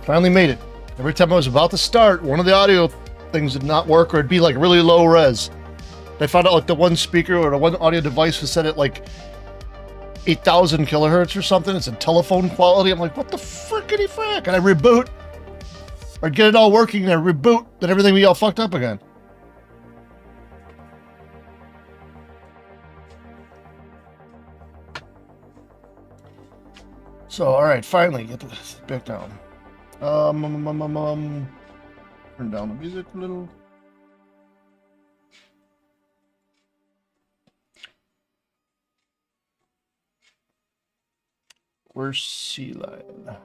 Finally made it. Every time I was about to start, one of the audio things did not work, or it'd be like really low res. I found out like the one speaker or the one audio device was set at like 8,000 kilohertz or something. It's in telephone quality. I'm like, what the frickety frack? And I reboot, or get it all working, and I reboot, then everything be all fucked up again. So, all right, finally get this back down. Turn down the music a little. Where's C-Line?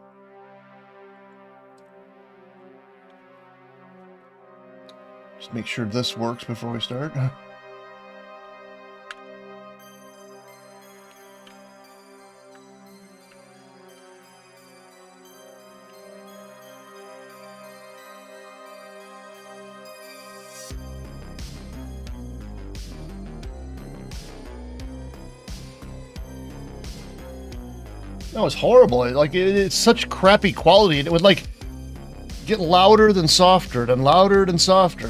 Just make sure this works before we start. That was horrible. Like it's such crappy quality. It would like get louder than softer, then louder than softer.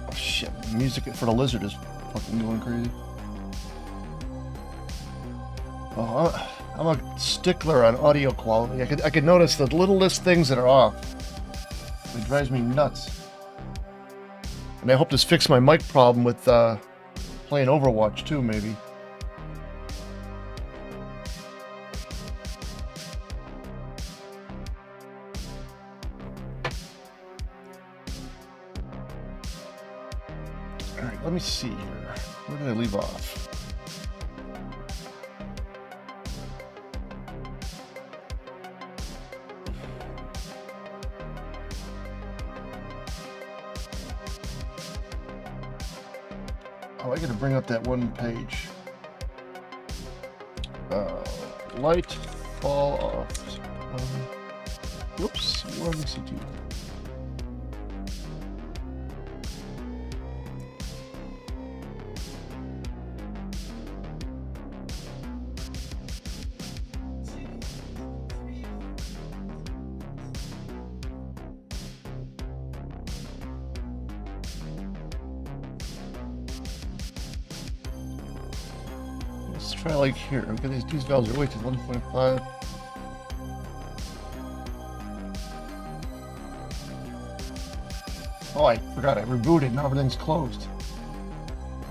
Oh shit! Music for the lizard is fucking going crazy. Oh, I'm a stickler on audio quality. I could notice the littlest things that are off. It drives me nuts. And I hope this fixed my mic problem with playing Overwatch too, maybe. All right, let me see here. Where did I leave off? Oh, I gotta bring up that one page. Light fall off. Whoops, 162. Let's try like here. Okay, these valves are way too 1.5. Oh, I forgot. I rebooted. Now everything's closed.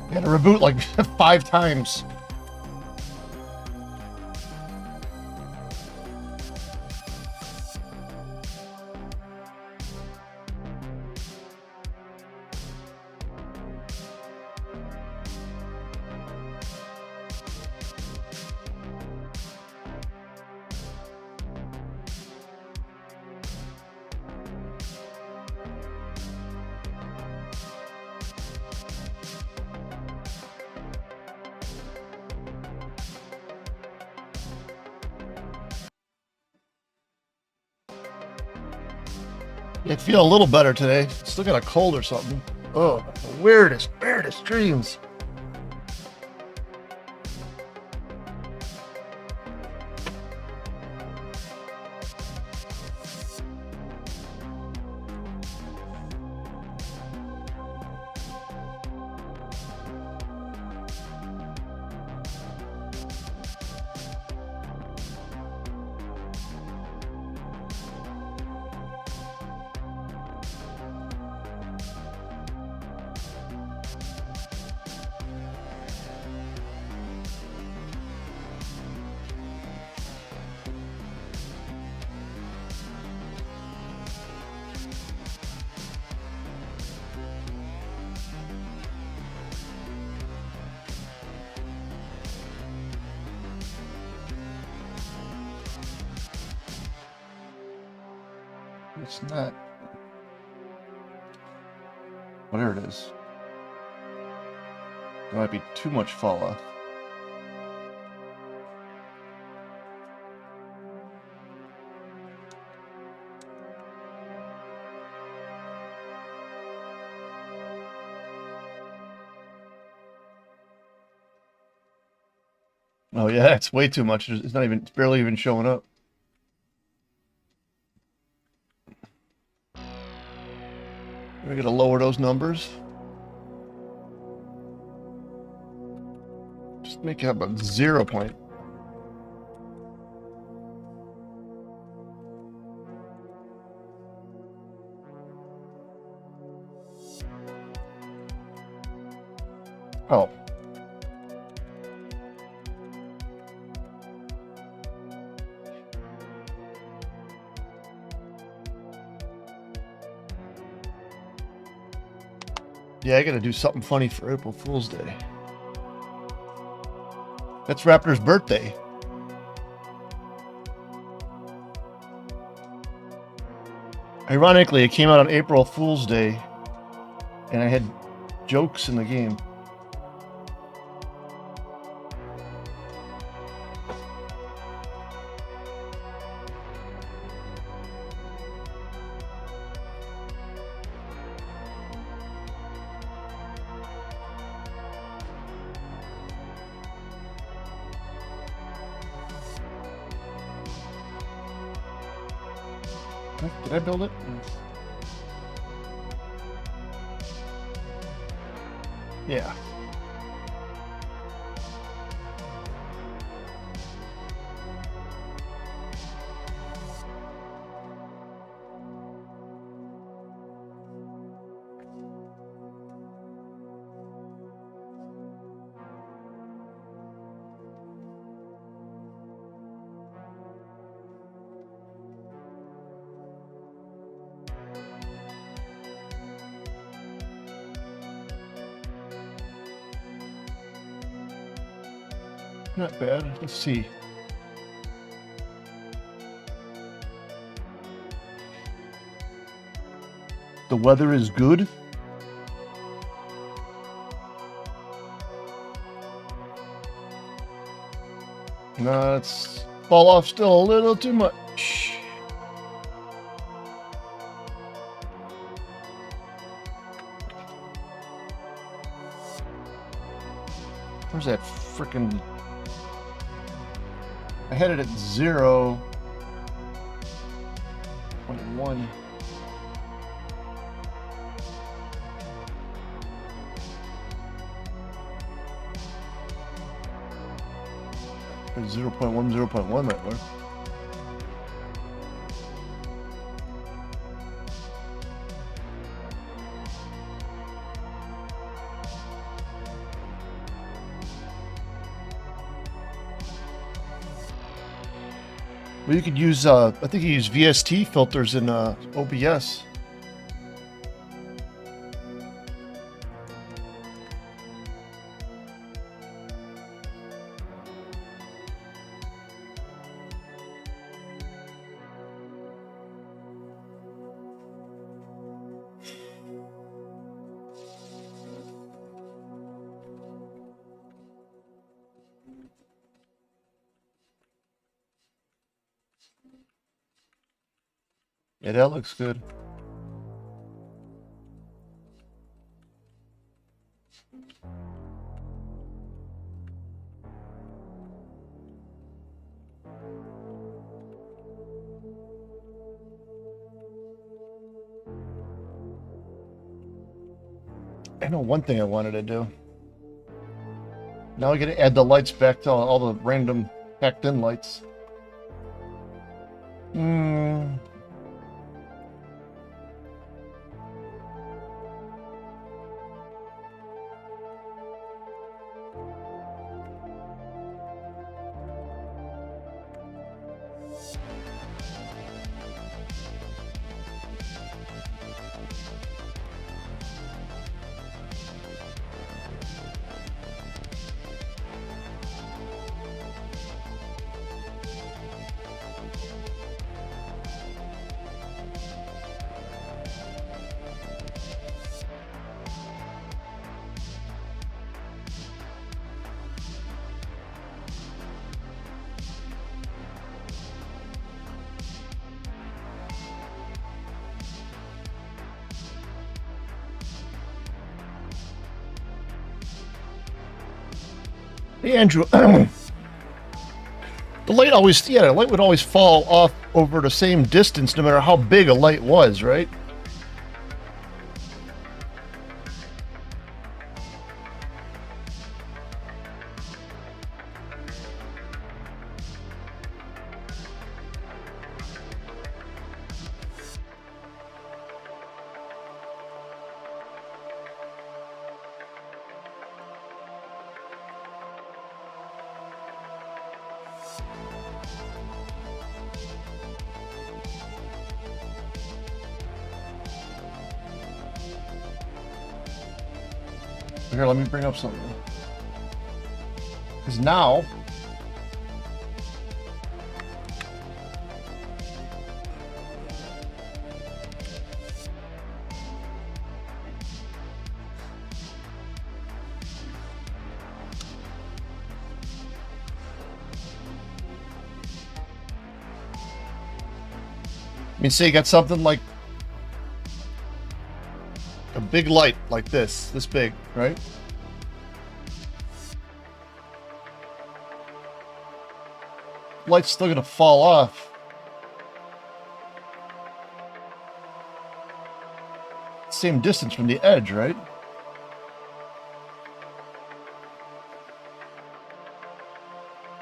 I had to reboot like 5 times. I feel a little better today. Still got a cold or something. Oh, the weirdest dreams. It's not. Whatever it is. There might be too much fall off. Oh yeah, it's way too much. It's not even. It's barely even showing up. We're gonna lower those numbers. Just make it about 0 point. Oh. Yeah, I gotta do something funny for April Fool's Day. That's Raptor's birthday. Ironically, it came out on April Fool's Day, and I had jokes in the game. Did I build it? Yeah. Not bad. Let's see. The weather is good. No, it's fall off still a little too much. Where's that frickin'... I had it at 0.1. Or 0.1 might work. Well, you could use, I think you use VST filters in OBS. Yeah, that looks good. I know one thing I wanted to do. Now I gotta add the lights back to all the random packed in lights. Hey, Andrew. The light always, yeah, the light would always fall off over the same distance no matter how big a light was, right? Here, let me bring up something. Because now, I mean, say you got something like a big light like this big, right? Light's still gonna fall off. Same distance from the edge, right?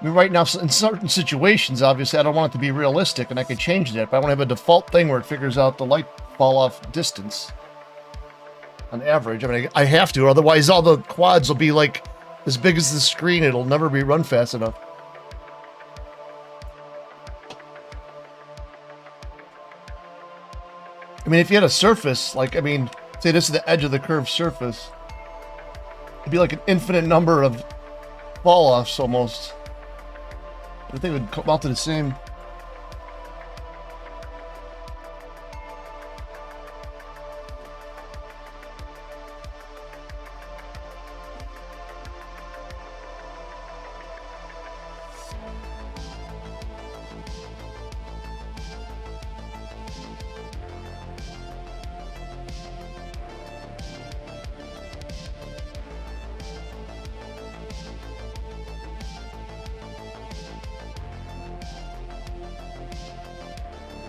I mean, right now, in certain situations, obviously, I don't want it to be realistic, and I can change that, but I want to have a default thing where it figures out the light fall off distance. On average, I mean, I have to, otherwise all the quads will be like as big as the screen. It'll never be run fast enough. I mean, if you had a surface, like, I mean, say this is the edge of the curved surface, it'd be like an infinite number of fall-offs almost. I think it would come out to the same.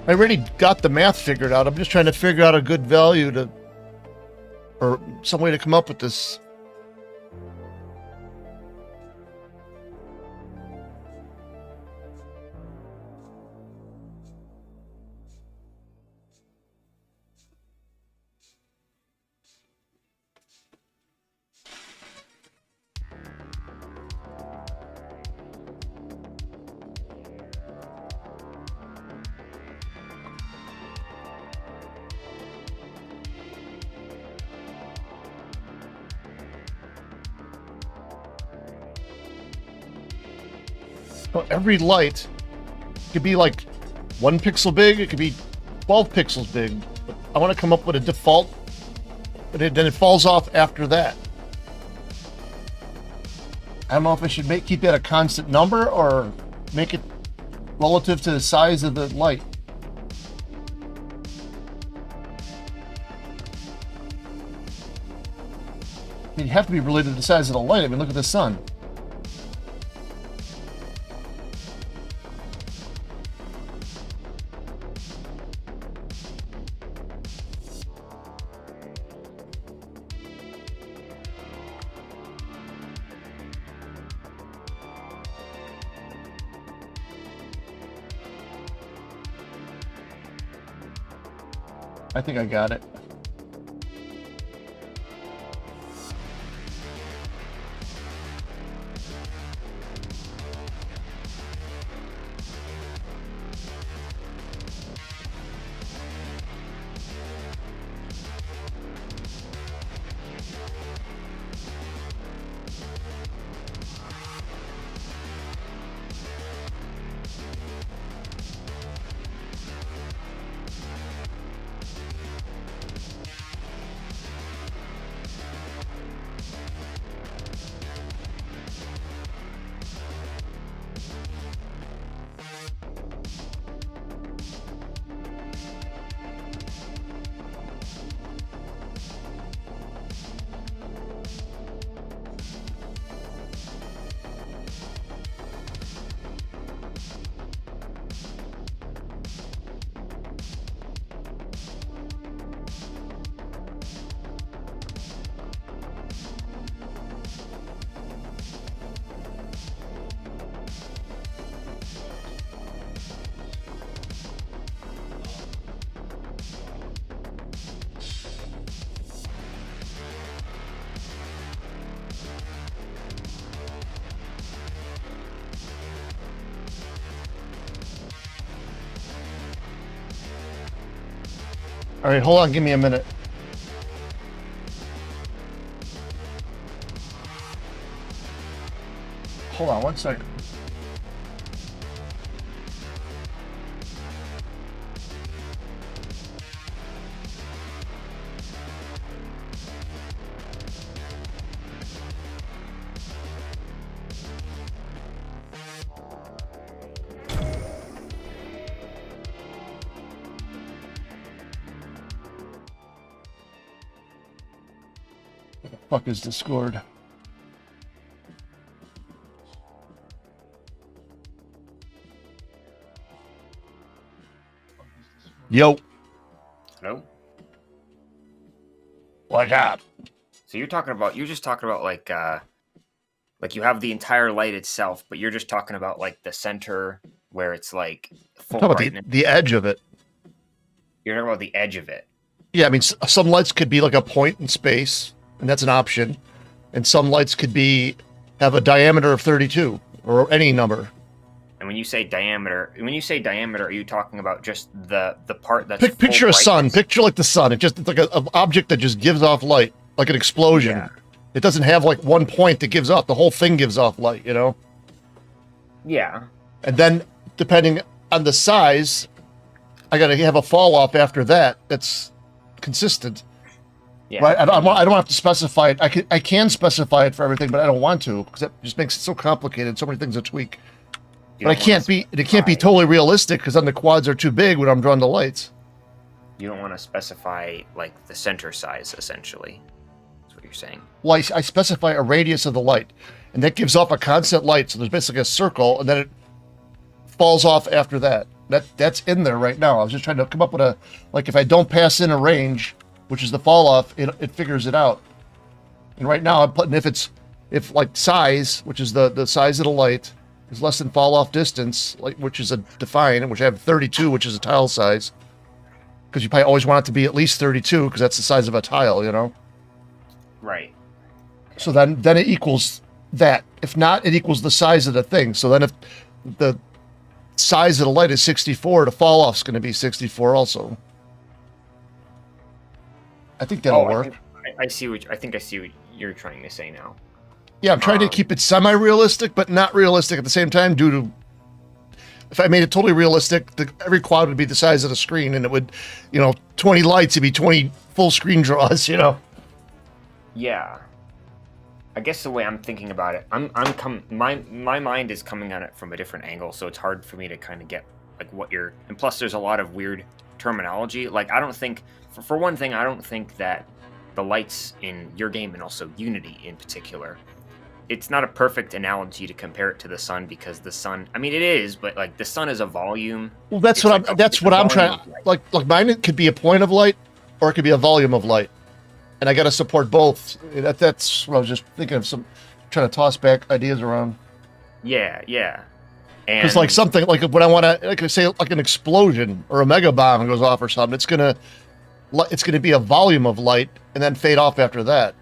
I already got the math figured out. I'm just trying to figure out a good value to, or some way to come up with this. Well, every light could be like 1 pixel big, it could be 12 pixels big. But I want to come up with a default, but then it falls off after that. I don't know if I should keep that a constant number or make it relative to the size of the light. I mean, you have to be related to the size of the light. I mean, look at the sun. I think I got it. All right, hold on. Give me a minute. Hold on 1 second. What the fuck is Discord? Yo. Hello? What's up? So you're just talking about like you have the entire light itself, but you're just talking about like the center where it's like full Talk about brightness. the edge of it. You're talking about the edge of it. Yeah, I mean, some lights could be like a point in space, and that's an option. And some lights could have a diameter of 32 or any number. And when you say diameter, are you talking about just the part that's Picture a sun. brightness? Picture like the sun. It's like an object that just gives off light, like an explosion. Yeah. It doesn't have like one point that gives off. The whole thing gives off light, you know? Yeah. And then, depending on the size, I got to have a fall off after that that's consistent. Yeah. Right? I don't have to specify it. I can specify it for everything, but I don't want to because that just makes it so complicated. So many things to tweak. But it can't be totally realistic because then the quads are too big when I'm drawing the lights. You don't want to specify like the center size, essentially. That's what you're saying. Well, I specify a radius of the light, and that gives off a constant light. So there's basically a circle, and then it falls off after that. That's in there right now. I was just trying to come up with if I don't pass in a range, which is the fall off, it figures it out. And right now I'm putting if like size, which is the size of the light, is less than fall off distance, which is a define, which I have 32, which is a tile size. Because you probably always want it to be at least 32, because that's the size of a tile, you know? Right. So then it equals that. If not, it equals the size of the thing. So then if the size of the light is 64, the fall off is going to be 64 also. I think that'll work. I see what you're trying to say now. Yeah, I'm trying to keep it semi-realistic, but not realistic at the same time due to... If I made it totally realistic, every quad would be the size of the screen, and it would, 20 lights, it'd be 20 full screen draws, Yeah. I guess the way I'm thinking about it, my mind is coming at it from a different angle, so it's hard for me to kind of get like what you're... And plus, there's a lot of weird terminology. Like, I don't think... For one thing, I don't think that the lights in your game, and also Unity in particular... It's not a perfect analogy to compare it to the sun because the sun, I mean, it is, but like the sun is a volume. Well, that's what I'm trying. Like mine, it could be a point of light, or it could be a volume of light, and I got to support both. That's what I was just thinking of. Trying to toss back ideas around. Yeah. Because like something like when I want to, like I say, like an explosion or a mega bomb goes off or something, it's gonna be a volume of light and then fade off after that.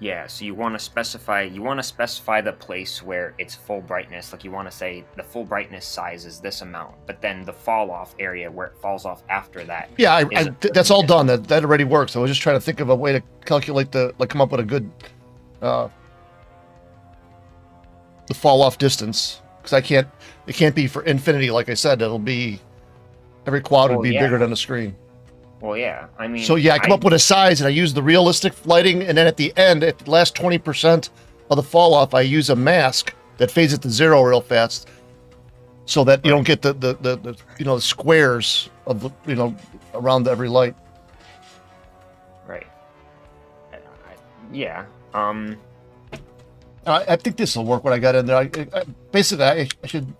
Yeah, so you want to specify the place where it's full brightness. Like you want to say the full brightness size is this amount, but then the fall off area where it falls off after that. Yeah, that's all done. That already works. I was just trying to think of a way to calculate come up with a good the fall off distance, because it can't be for infinity. Like I said, it'll be every quad would be bigger than the screen. Well, yeah, I mean... So, yeah, I come up with a size, and I use the realistic lighting, and then at the end, at the last 20% of the fall-off, I use a mask that fades it to zero real fast, so that you don't get the squares of, around every light. Right. Yeah. I think this will work, what I got in there. Basically, I should...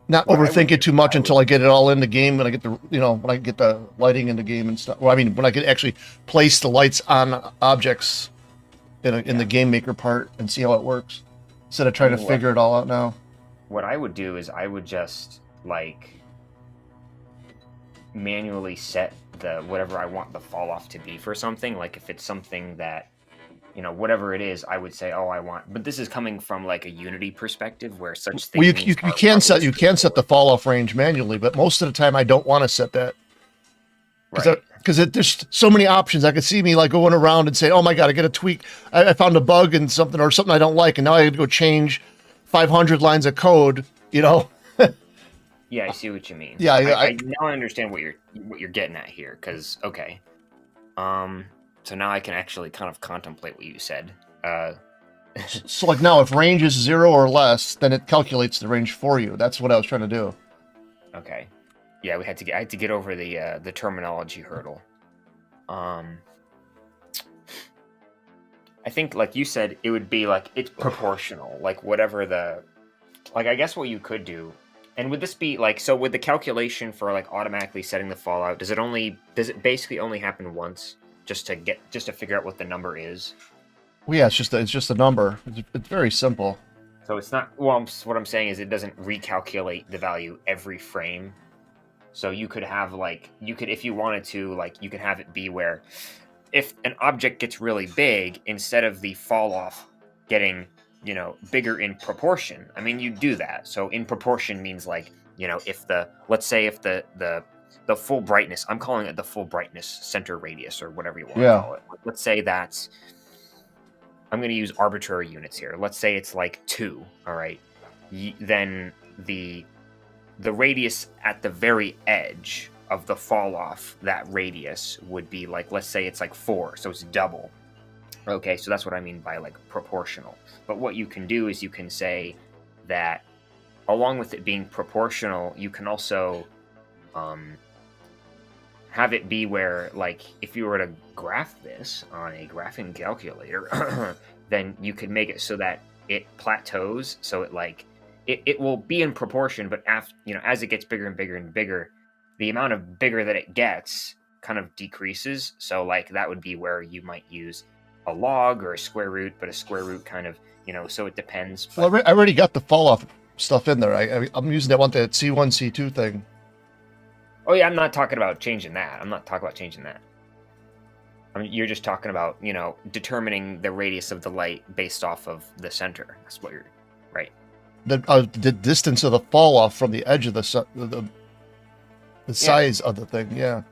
Not overthink it too much until I get it all in the game, when I get when I get the lighting in the game and stuff. Well, I mean, when I can actually place the lights on objects in the game maker part and see how it works, instead of trying to figure it all out now. What I would do is I would just manually set whatever I want the fall off to be for something. Like if it's something that, whatever it is, I would say, I want. But this is coming from like a Unity perspective, where such things. Well, you can set the fall off range manually, but most of the time I don't want to set that. Right. because there's so many options. I could see me like going around and say, "Oh my god, I got a tweak. I found a bug in something or something I don't like, and now I have to go change 500 lines of code." You know? Yeah, I see what you mean. Yeah, I now understand what you're getting at here. Because okay, so now I can actually kind of contemplate what you said. So like now, if range is 0 or less, then it calculates the range for you. That's what I was trying to do. Okay. Yeah, I had to get over the terminology hurdle. I think, like you said, it would be like it's proportional, like whatever like I guess what you could do, and would this be like so with the calculation for like automatically setting the fallout? Does it basically only happen once, just to figure out what the number is? Well, yeah, it's just a number. It's very simple. So it's not. Well, what I'm saying is it doesn't recalculate the value every frame. So you could have if you wanted to, like you could have it be where if an object gets really big, instead of the fall off getting, bigger in proportion. I mean, you do that. So in proportion means like, let's say if the full brightness, I'm calling it the full brightness center radius or whatever you want to call it. Let's say that's, I'm going to use arbitrary units here. Let's say it's like 2, all right? Then the radius at the very edge of the fall off, that radius would be like, let's say it's like 4, so it's double. Okay, so that's what I mean by like proportional. But what you can do is you can say that along with it being proportional, you can also have it be where, like, if you were to graph this on a graphing calculator, then you could make it so that it plateaus. So it will be in proportion, but as it gets bigger and bigger and bigger, the amount of bigger that it gets kind of decreases. So like that would be where you might use a log or a square root, but a square root kind of, so it depends. But... Well, I already got the fall off stuff in there. I'm using that C1, C2 thing. Oh yeah, I'm not talking about changing that. I mean, you're just talking about, determining the radius of the light based off of the center. That's what you're, right? The distance of the fall off from the edge of the size of the thing, yeah.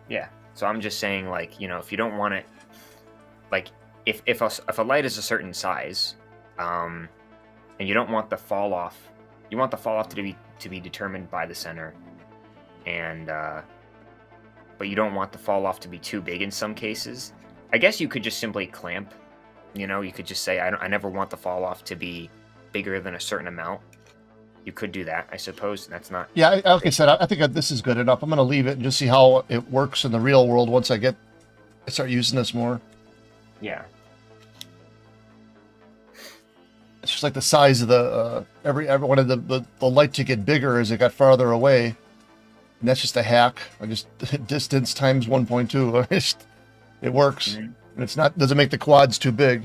Yeah. So I'm just saying, like, if you don't want it, like, if a light is a certain size, and you don't want the fall off, you want the fall off to be determined by the center, and but you don't want the fall off to be too big in some cases. I guess you could just simply clamp. You could just say I never want the fall off to be bigger than a certain amount. You could do that, I suppose. That's not. Yeah, like I said, I think this is good enough. I'm going to leave it and just see how it works in the real world once I start using this more. Yeah. It's just like the size of the every one of the light to get bigger as it got farther away. And that's just a hack. I just distance times 1.2. It works. Mm-hmm. And doesn't make the quads too big.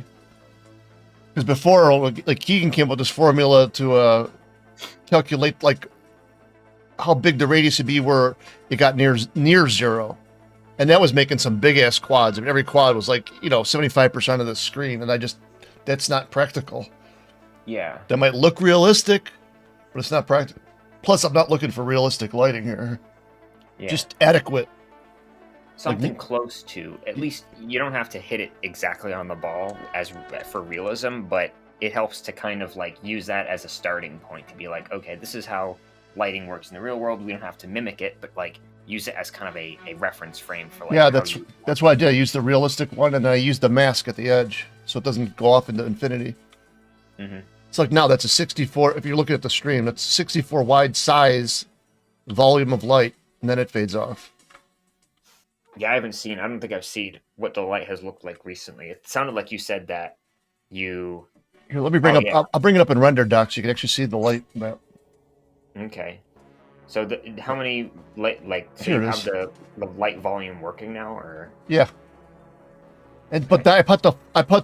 Because before, like Keegan came up with this formula to calculate like how big the radius would be where it got near 0, and that was making some big ass quads. I mean, every quad was like 75% of the screen, and that's not practical. Yeah, that might look realistic, but it's not practical. Plus, I'm not looking for realistic lighting here. Yeah. Just adequate. Something close to, at least you don't have to hit it exactly on the ball as for realism, but it helps to kind of like use that as a starting point to be like, okay, this is how lighting works in the real world. We don't have to mimic it, but like use it as kind of a reference frame for like. Yeah, that's what I did. I used the realistic one, and then I used the mask at the edge, so it doesn't go off into infinity. Mm-hmm. It's like now that's a 64. If you're looking at the stream, that's 64 wide size, volume of light, and then it fades off. Yeah, I don't think I've seen what the light has looked like recently. It sounded like you said that you. Here, let me bring up. Yeah. I'll bring it up in render docs. So you can actually see the light map. Okay. So how many light, so you have the light volume working now, or? Yeah. But I put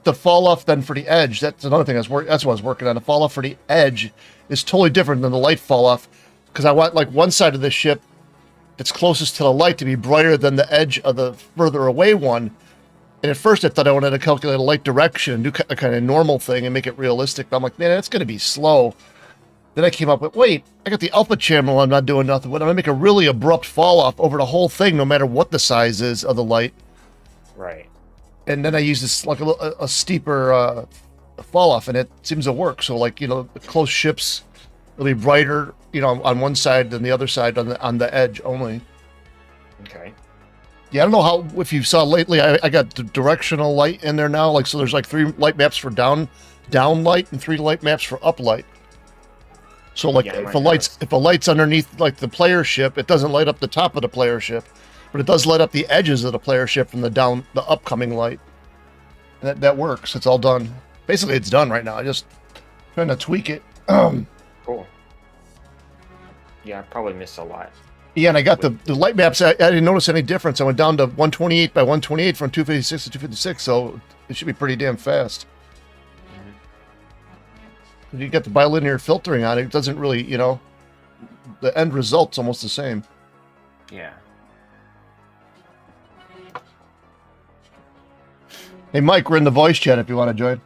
the fall off then for the edge. That's another thing that's what I was working on. The fall off for the edge is totally different than the light fall off, because I want like one side of the ship that's closest to the light to be brighter than the edge of the further away one. And at first I thought I wanted to calculate a light direction and do a kind of normal thing and make it realistic. But I'm like, man, that's going to be slow. Then I came up with, wait, I got the alpha channel, I'm not doing nothing. But I'm gonna make a really abrupt fall off over the whole thing, no matter what the size is of the light. Right. And then I use this like a steeper fall off, and it seems to work. So like, you know, close ships, it'll be brighter, you know, on one side than the other side on the edge only. Okay. Yeah, I don't know how, if you saw lately, I got the directional light in there now. Like, so there's like 3 light maps for down light and 3 light maps for up light. So like, Yeah, if a light's underneath like the player ship, it doesn't light up the top of the player ship, but it does light up the edges of the player ship from the upcoming light. And that works. It's all done. Basically, it's done right now. I just trying to tweak it. Cool. Yeah, I probably missed a lot. Yeah, and I got the light maps. I didn't notice any difference. I went down to 128 by 128 from 256 to 256, so it should be pretty damn fast. You get the bilinear filtering on it. It doesn't really, you know, the end result's almost the same. Yeah. Hey, Mike, we're in the voice chat if you want to join.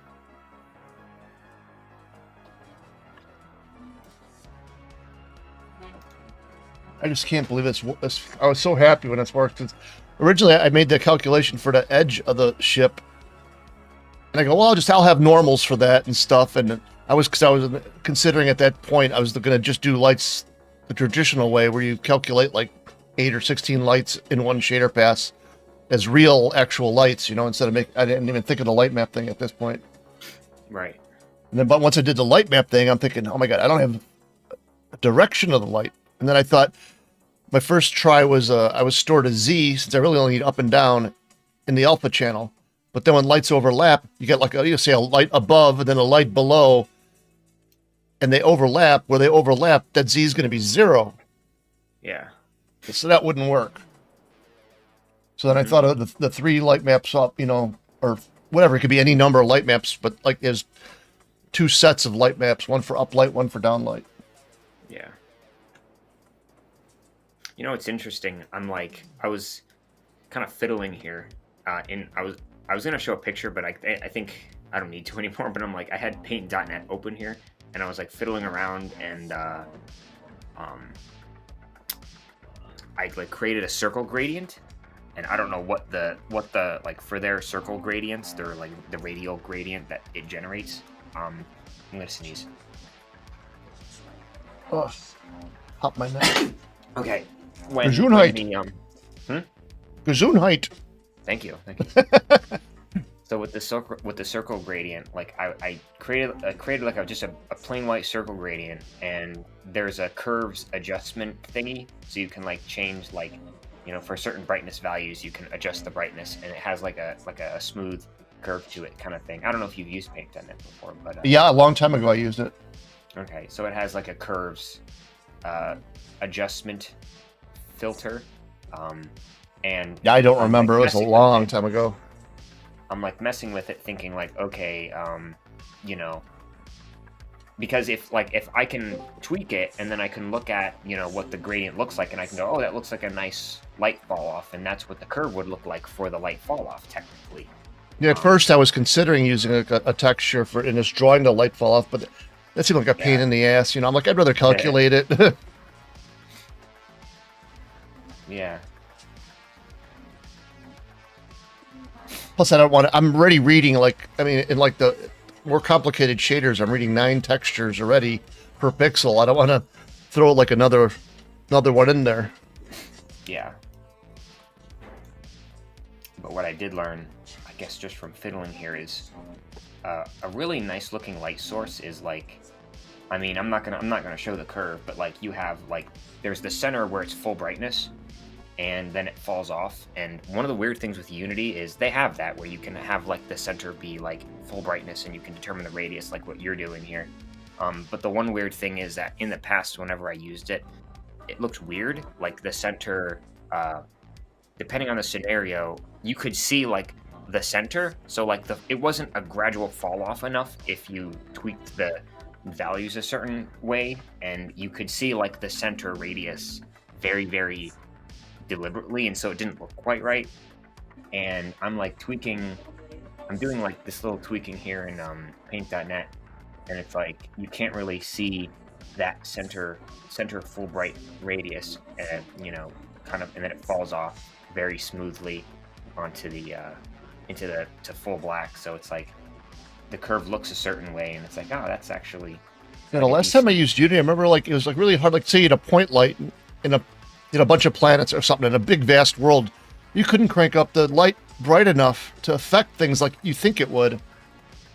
I just can't believe this. I was so happy when this worked. Originally, I made the calculation for the edge of the ship, and I go, well, I'll have normals for that and stuff. And because I was considering at that point, I was going to just do lights the traditional way, where you calculate like 8 or 16 lights in one shader pass as real actual lights, you know, instead of I didn't even think of the light map thing at this point. Right. And then, but once I did the light map thing, I'm thinking, oh my God, I don't have a direction of the light. And then I thought, my first try was I was stored a Z, since I really only need up and down in the alpha channel. But then when lights overlap, you get like you say a light above and then a light below, and they overlap. Where they overlap, that Z is going to be 0. Yeah. So that wouldn't work. So then I thought of the 3 light maps up, you know, or whatever. It could be any number of light maps, but like there's 2 sets of light maps, one for up light, one for down light. Yeah. You know, it's interesting. I was kind of fiddling here. I was gonna show a picture, but I think I don't need to anymore. But I'm like, I had Paint.net open here, and I was like fiddling around, and I like created a circle gradient, and I don't know what the like for their circle gradients, they're like the radial gradient that it generates. I'm gonna sneeze. Oh, pop my neck. Okay. Gesundheit. Gesundheit. Thank you. So with the circle gradient, like I created like just a plain white circle gradient, and there's a curves adjustment thingy, so you can like change, like, you know, for certain brightness values you can adjust the brightness, and it has like a smooth curve to it kind of thing. I don't know if you've used Paint.net before, but yeah, a long time ago I used it. Okay, so it has like a curves adjustment filter, and yeah, I don't remember. It was a long time ago. I'm like messing with it, thinking like, okay, you know, because if I can tweak it, and then I can look at, you know, what the gradient looks like, and I can go, oh, that looks like a nice light fall off, and that's what the curve would look like for the light fall off, technically. Yeah, at first I was considering using a texture for in just drawing the light fall off, but that seemed like a pain in the ass. You know, I'm like, I'd rather calculate it. Yeah. Plus, I don't want to. I'm already reading, like, I mean, in like the more complicated shaders, I'm reading 9 textures already per pixel. I don't want to throw like another one in there. Yeah. But what I did learn, I guess, just from fiddling here is a really nice looking light source is like, I mean, I'm not gonna show the curve, but like you have like there's the center where it's full brightness, and then it falls off. And one of the weird things with Unity is they have that where you can have like the center be like full brightness, and you can determine the radius like what you're doing here. But the one weird thing is that in the past, whenever I used it, it looked weird. Like the center, depending on the scenario, you could see like the center. So like it wasn't a gradual fall off enough if you tweaked the values a certain way, and you could see like the center radius very, very deliberately, and so it didn't look quite right. And I'm like I'm doing like this little tweaking here in Paint.net, and it's like you can't really see that center full bright radius, and kind of, and then it falls off very smoothly onto the to full black. So it's like the curve looks a certain way, and it's like, oh, that's actually. Yeah, the last time I used Unity, I remember like it was like really hard. Like say you had a point light in a bunch of planets or something in a big vast world, you couldn't crank up the light bright enough to affect things like you think it would.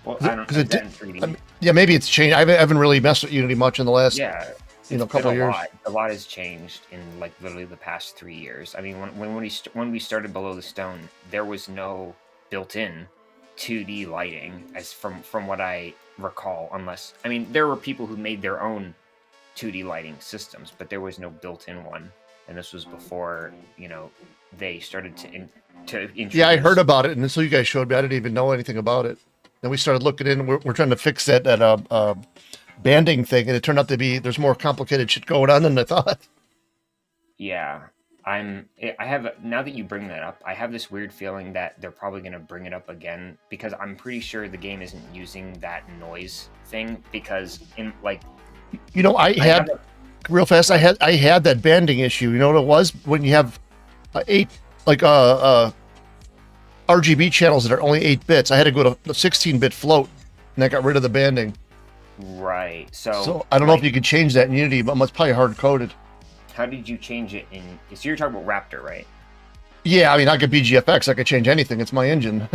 Well, I don't know. That in 3D. I mean, yeah, maybe it's changed. I haven't really messed with Unity much in the last couple of years. A lot has changed in like literally the past 3 years. I mean, when we started Below the Stone, there was no built-in 2D lighting, as from what I recall. Unless, I mean, there were people who made their own 2D lighting systems, but there was no built-in one. And this was before they started to introduce. Yeah, I heard about it, and until you guys showed me, I didn't even know anything about it. Then we started looking in. We're trying to fix that banding thing, and it turned out to be there's more complicated shit going on than I thought. Yeah, I have, now that you bring that up, I have this weird feeling that they're probably going to bring it up again, because I'm pretty sure the game isn't using that noise thing, because in like, I had real fast. I had that banding issue. You know what it was? When you have 8 RGB channels that are only 8 bits, I had to go to the 16-bit float, and I got rid of the banding. Right. So I don't know if you could change that in Unity, but it's probably hard coded. How did you change it in? So you're talking about Raptor, right? Yeah, I mean, I could BGFX. I could change anything. It's my engine.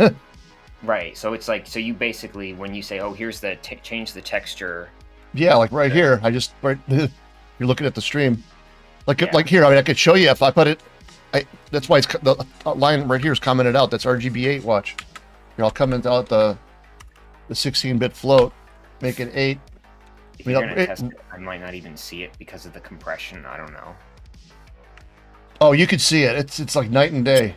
Right. So it's like, so you basically, when you say, oh, here's the change the texture. Yeah, like right here. I just you're looking at the stream, like here. I mean, I could show you if I put it. That's why it's the line right here is commented out. That's RGB8. Watch. Here, I'll comment out the 16-bit float. Make it 8. If you're gonna test it, I might not even see it because of the compression. I don't know. Oh, you could see it. It's like night and day.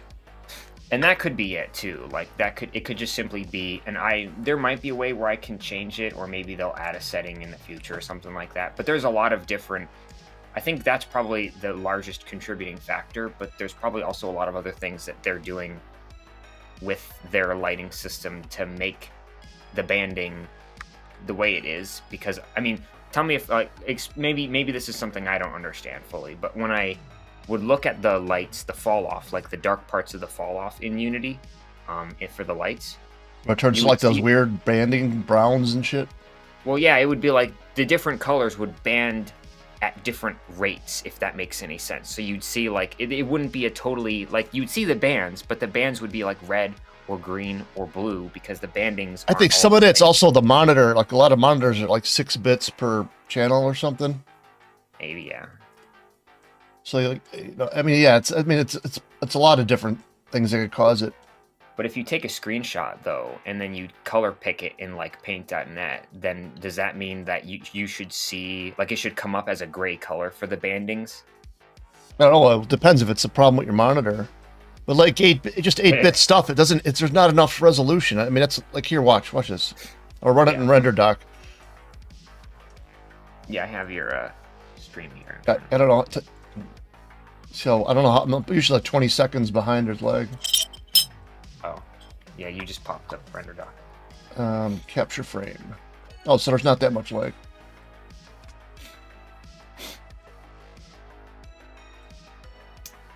And that could be it too. Like it could just simply be. And there might be a way where I can change it, or maybe they'll add a setting in the future or something like that. But there's a lot of different. I think that's probably the largest contributing factor. But there's probably also a lot of other things that they're doing with their lighting system to make the banding the way it is. Because I mean, tell me if maybe this is something I don't understand fully, but when I would look at the lights, the fall off, like the dark parts of the fall off in Unity, for the lights, it turns like those weird banding browns and shit. Well, yeah, it would be like the different colors would band at different rates, if that makes any sense. So you'd see like it wouldn't be a totally like you'd see the bands, but the bands would be like red or green or blue, because the bandings. I think some of it's also the monitor. Like a lot of monitors are like 6 bits per channel or something. Maybe, yeah. So I mean, yeah, it's a lot of different things that could cause it. But if you take a screenshot though, and then you color pick it in like paint.net, then does that mean that you should see, like, it should come up as a gray color for the bandings? I don't know. It depends if it's a problem with your monitor. But like 8-bit stuff, there's not enough resolution. I mean, that's like here. Watch this, or run it in render doc. Yeah, I have your stream here. I don't know. So I don't know how. I'm usually like 20 seconds behind there's lag. Oh, yeah, you just popped up render doc. Capture frame. Oh, so there's not that much lag.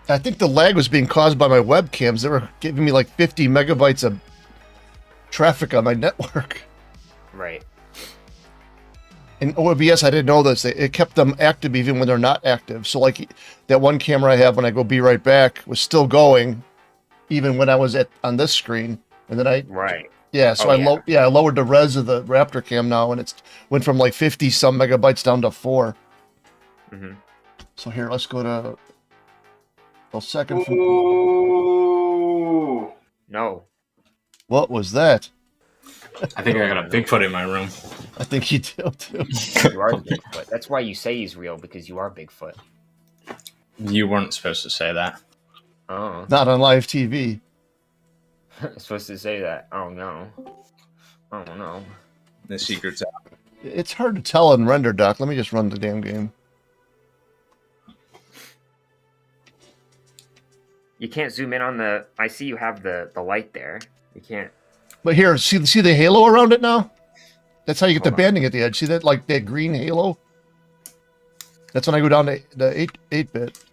I think the lag was being caused by my webcams. They were giving me like 50 megabytes of traffic on my network. Right. In OBS, I didn't know this. It kept them active even when they're not active. So like that one camera I have when I go be right back was still going even when I was on this screen. And then Right. Yeah, so I lowered the res of the Raptor cam now, and it's went from like 50 some megabytes down to 4. Mm-hmm. So here, let's go to second. Ooh. No. What was that? I think I got a Bigfoot in my room. I think you do too. You are Bigfoot. That's why you say he's real, because you are Bigfoot. You weren't supposed to say that. Oh. Not on live TV. I'm supposed to say that. Oh no. Oh no. The secret's out. It's hard to tell in render doc. Let me just run the damn game. You can't zoom in on the. I see you have the light there. You can't. But here, see the halo around it now? That's how you get Hold the banding at the edge. See that, like that green halo? That's when I go down to the 8-bit.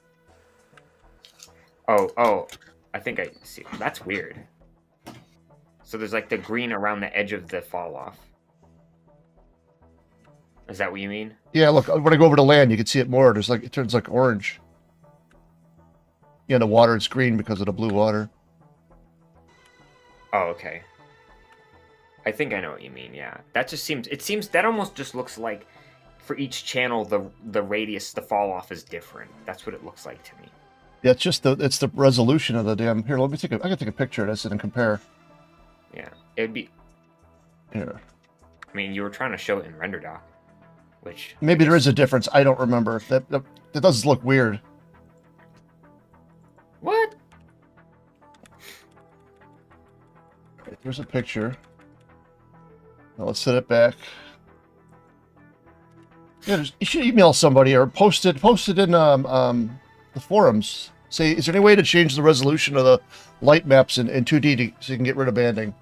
Oh, I think I see. That's weird. So there's like the green around the edge of the fall off. Is that what you mean? Yeah, look, when I go over to land, you can see it more. There's like, it turns like orange. Yeah, the water is green because of the blue water. Oh, okay. I think I know what you mean, yeah. That just seems, that almost just looks like for each channel, the radius, the fall off is different. That's what it looks like to me. Yeah, it's the resolution of the damn, here, let me I can take a picture of this and compare. Yeah, it'd be, Here. I mean, you were trying to show it in RenderDoc, which... Maybe there is a difference, I don't remember. That does look weird. What? There's a picture. Now let's set it back. Yeah, you should email somebody or post it in the forums. Say, is there any way to change the resolution of the light maps in 2D so you can get rid of banding?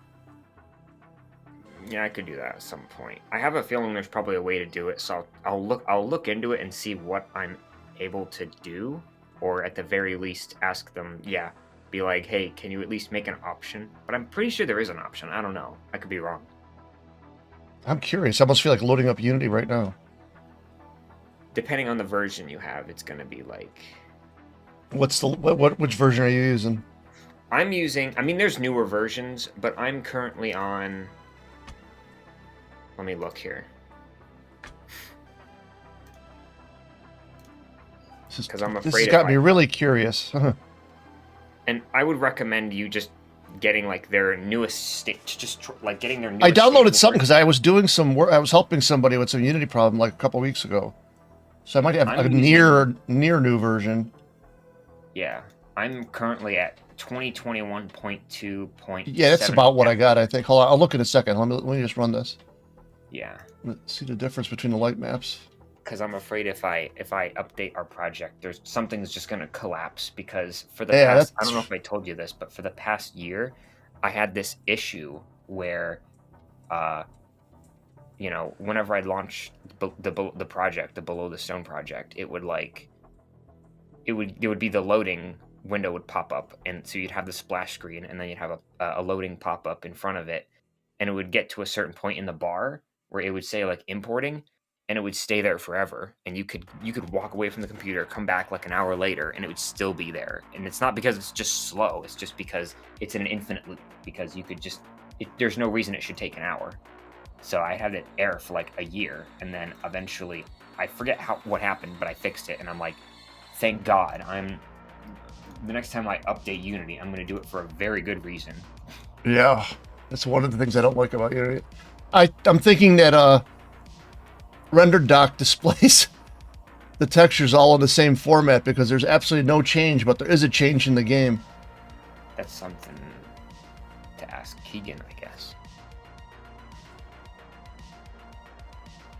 Yeah, I could do that at some point. I have a feeling there's probably a way to do it, so I'll look into it and see what I'm able to do, or at the very least ask them, yeah, be like, hey, can you at least make an option? But I'm pretty sure there is an option. I don't know. I could be wrong. I'm curious. I almost feel like loading up Unity right now. Depending on the version you have, it's going to be like... Which version are you using? I'm using... I mean, there's newer versions, but I'm currently on... Let me look here. Because I'm afraid... This has got me really curious. And I would recommend you just getting like their newest state, like getting their newest... I downloaded something because I was doing some work. I was helping somebody with some Unity problem like a couple weeks ago. So I might have a near new version. Yeah, I'm currently at 2021.2. Yeah, that's about what I got, I think. Hold on, I'll look in a second. Let me just run this. Yeah. Let's see the difference between the light maps. Because I'm afraid if I update our project, there's something's just going to collapse. Because for the past, I don't know if I told you this, but for the past year, I had this issue where, you know, whenever I'd launch the project, the Below the Stone project, it would like, it would be the loading window would pop up, and so you'd have the splash screen, and then you'd have a loading pop up in front of it, and it would get to a certain point in the bar where it would say like importing, and it would stay there forever, and you could walk away from the computer, come back like an hour later, and it would still be there. And it's not because it's just slow, it's just because it's in an infinite loop, because you could just there's no reason it should take an hour. So I had it error for like a year, and then eventually I forget what happened, but I fixed it, and I'm like, thank God. The next time I update Unity, I'm going to do it for a very good reason. Yeah, that's one of the things I don't like about Unity. I'm thinking that RenderDoc displays the textures all in the same format because there's absolutely no change, but there is a change in the game. That's something to ask Keegan, I guess.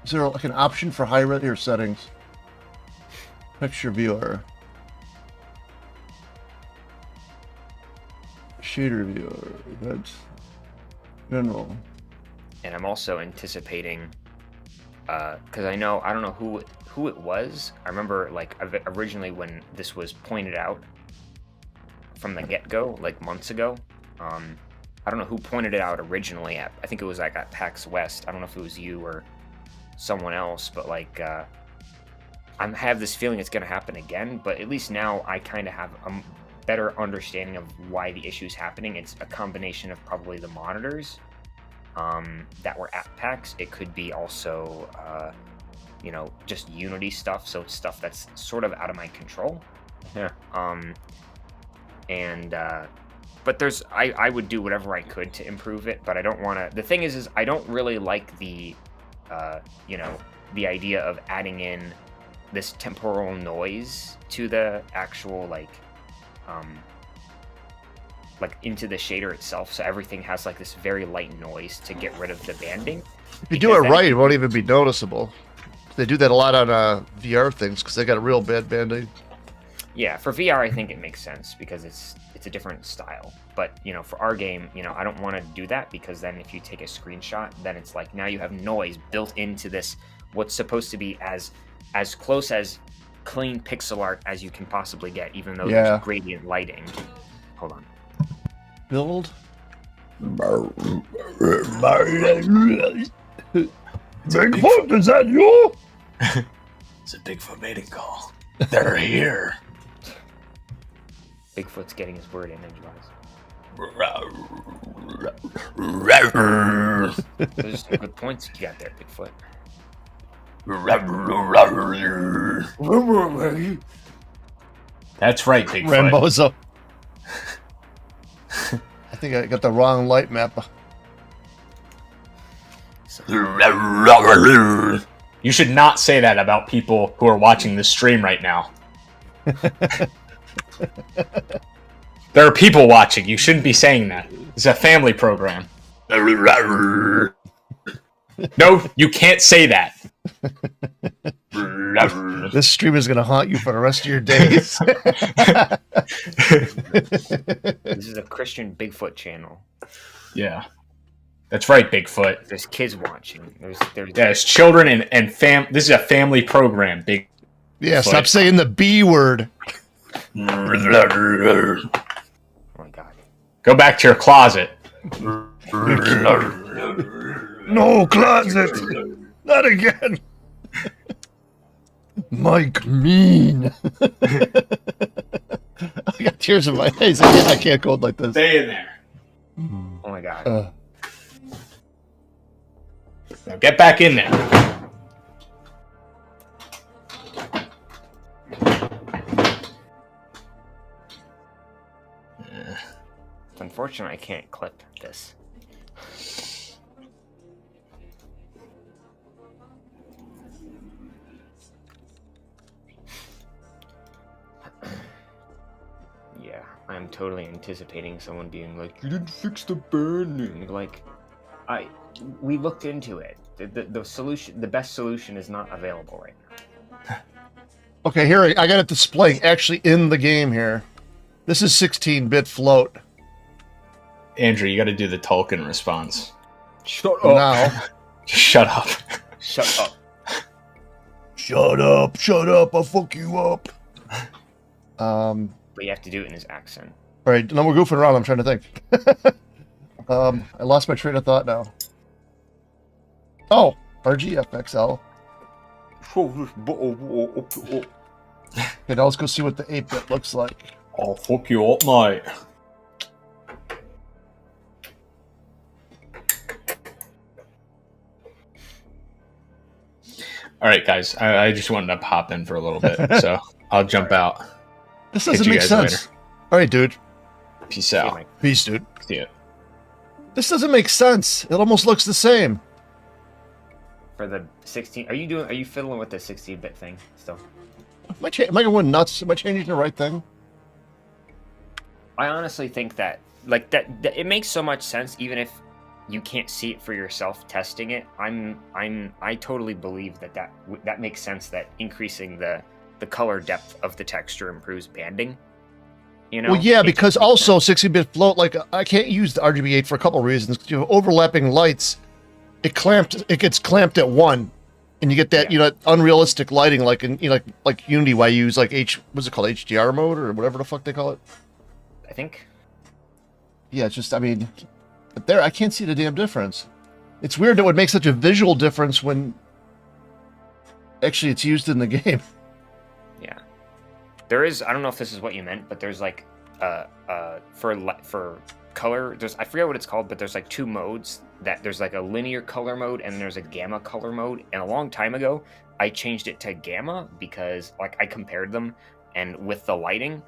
Is there like an option for high-res here settings? Picture viewer. Shader viewer. That's general. And I'm also anticipating, because I don't know who it was. I remember like originally when this was pointed out from the get-go, like months ago. I don't know who pointed it out originally. I think it was like at PAX West. I don't know if it was you or someone else, but like I have this feeling it's going to happen again. But at least now I kind of have a better understanding of why the issue's happening. It's a combination of probably the monitors that were at PAX. It could be also, you know, just Unity stuff. So it's stuff that's sort of out of my control. Yeah. But I would do whatever I could to improve it, but I don't want to. The thing is I don't really like the, you know, the idea of adding in this temporal noise to the actual like into the shader itself, so everything has like this very light noise to get rid of the banding. If you do it right, it won't even be noticeable. They do that a lot on VR things because they got a real bad banding. Yeah, for VR, I think it makes sense because it's a different style. But for our game, I don't want to do that because then if you take a screenshot, then it's like now you have noise built into this. What's supposed to be as close as clean pixel art as you can possibly get, even though there's gradient lighting. Hold on. Build. Bigfoot, is that you? It's a Bigfoot mating call. They're here. Bigfoot's getting his word in edgewise. Those are some good points you got there, Bigfoot. That's right, Bigfoot. Rambozo. I think I got the wrong light map. You should not say that about people who are watching this stream right now. There are people watching. You shouldn't be saying that. It's a family program. No, you can't say that. This stream is going to haunt you for the rest of your days. This is a Christian Bigfoot channel. Yeah. That's right, Bigfoot. There's kids watching. There's children and fam. This is a family program, Big. Yeah, stop saying the B word. Oh my god. Go back to your closet. No closet. Not again. Mike mean. I got tears in my eyes. I can't code like this. Stay in there. Oh my god. Now get back in there. It's unfortunate I can't clip this. Yeah, I'm totally anticipating someone being like, "You didn't fix the burning." Like, we looked into it. The solution, the best solution, is not available right now. Okay, here I got it displaying actually in the game here. This is 16-bit float. Andrew, you got to do the Tolkien response. Shut Now. Shut up. Shut up. Shut up, shut up, I'll fuck you up. But you have to do it in his accent. All right, now we're goofing around. I'm trying to think. I lost my train of thought now. Oh, RGFXL. Okay, now let's go see what the 8-bit looks like. I'll fuck you up, mate. All right, guys. I just wanted to pop in for a little bit, so I'll jump out. This doesn't make sense. Later. All right, dude. Peace out. Peace, dude. See ya. This doesn't make sense. It almost looks the same. For the 16, are you fiddling with the 16-bit thing still? Am I going nuts? Am I changing the right thing? I honestly think that that it makes so much sense, even if you can't see it for yourself testing it. I totally believe that makes sense, that increasing the color depth of the texture improves banding. Well, yeah, because also 16-bit float, like I can't use the RGB8 for a couple of reasons. You have overlapping lights. It gets clamped at 1, and you get that unrealistic lighting, like in like Unity, why you use like what's it called, HDR mode or whatever the fuck they call it. I think. Yeah, it's just but there I can't see the damn difference. It's weird that it would make such a visual difference when actually it's used in the game. Yeah, there is. I don't know if this is what you meant, but there's like for color. I forget what it's called, but there's like 2 modes. There's like a linear color mode and there's a gamma color mode. And a long time ago, I changed it to gamma because like I compared them, and with the lighting,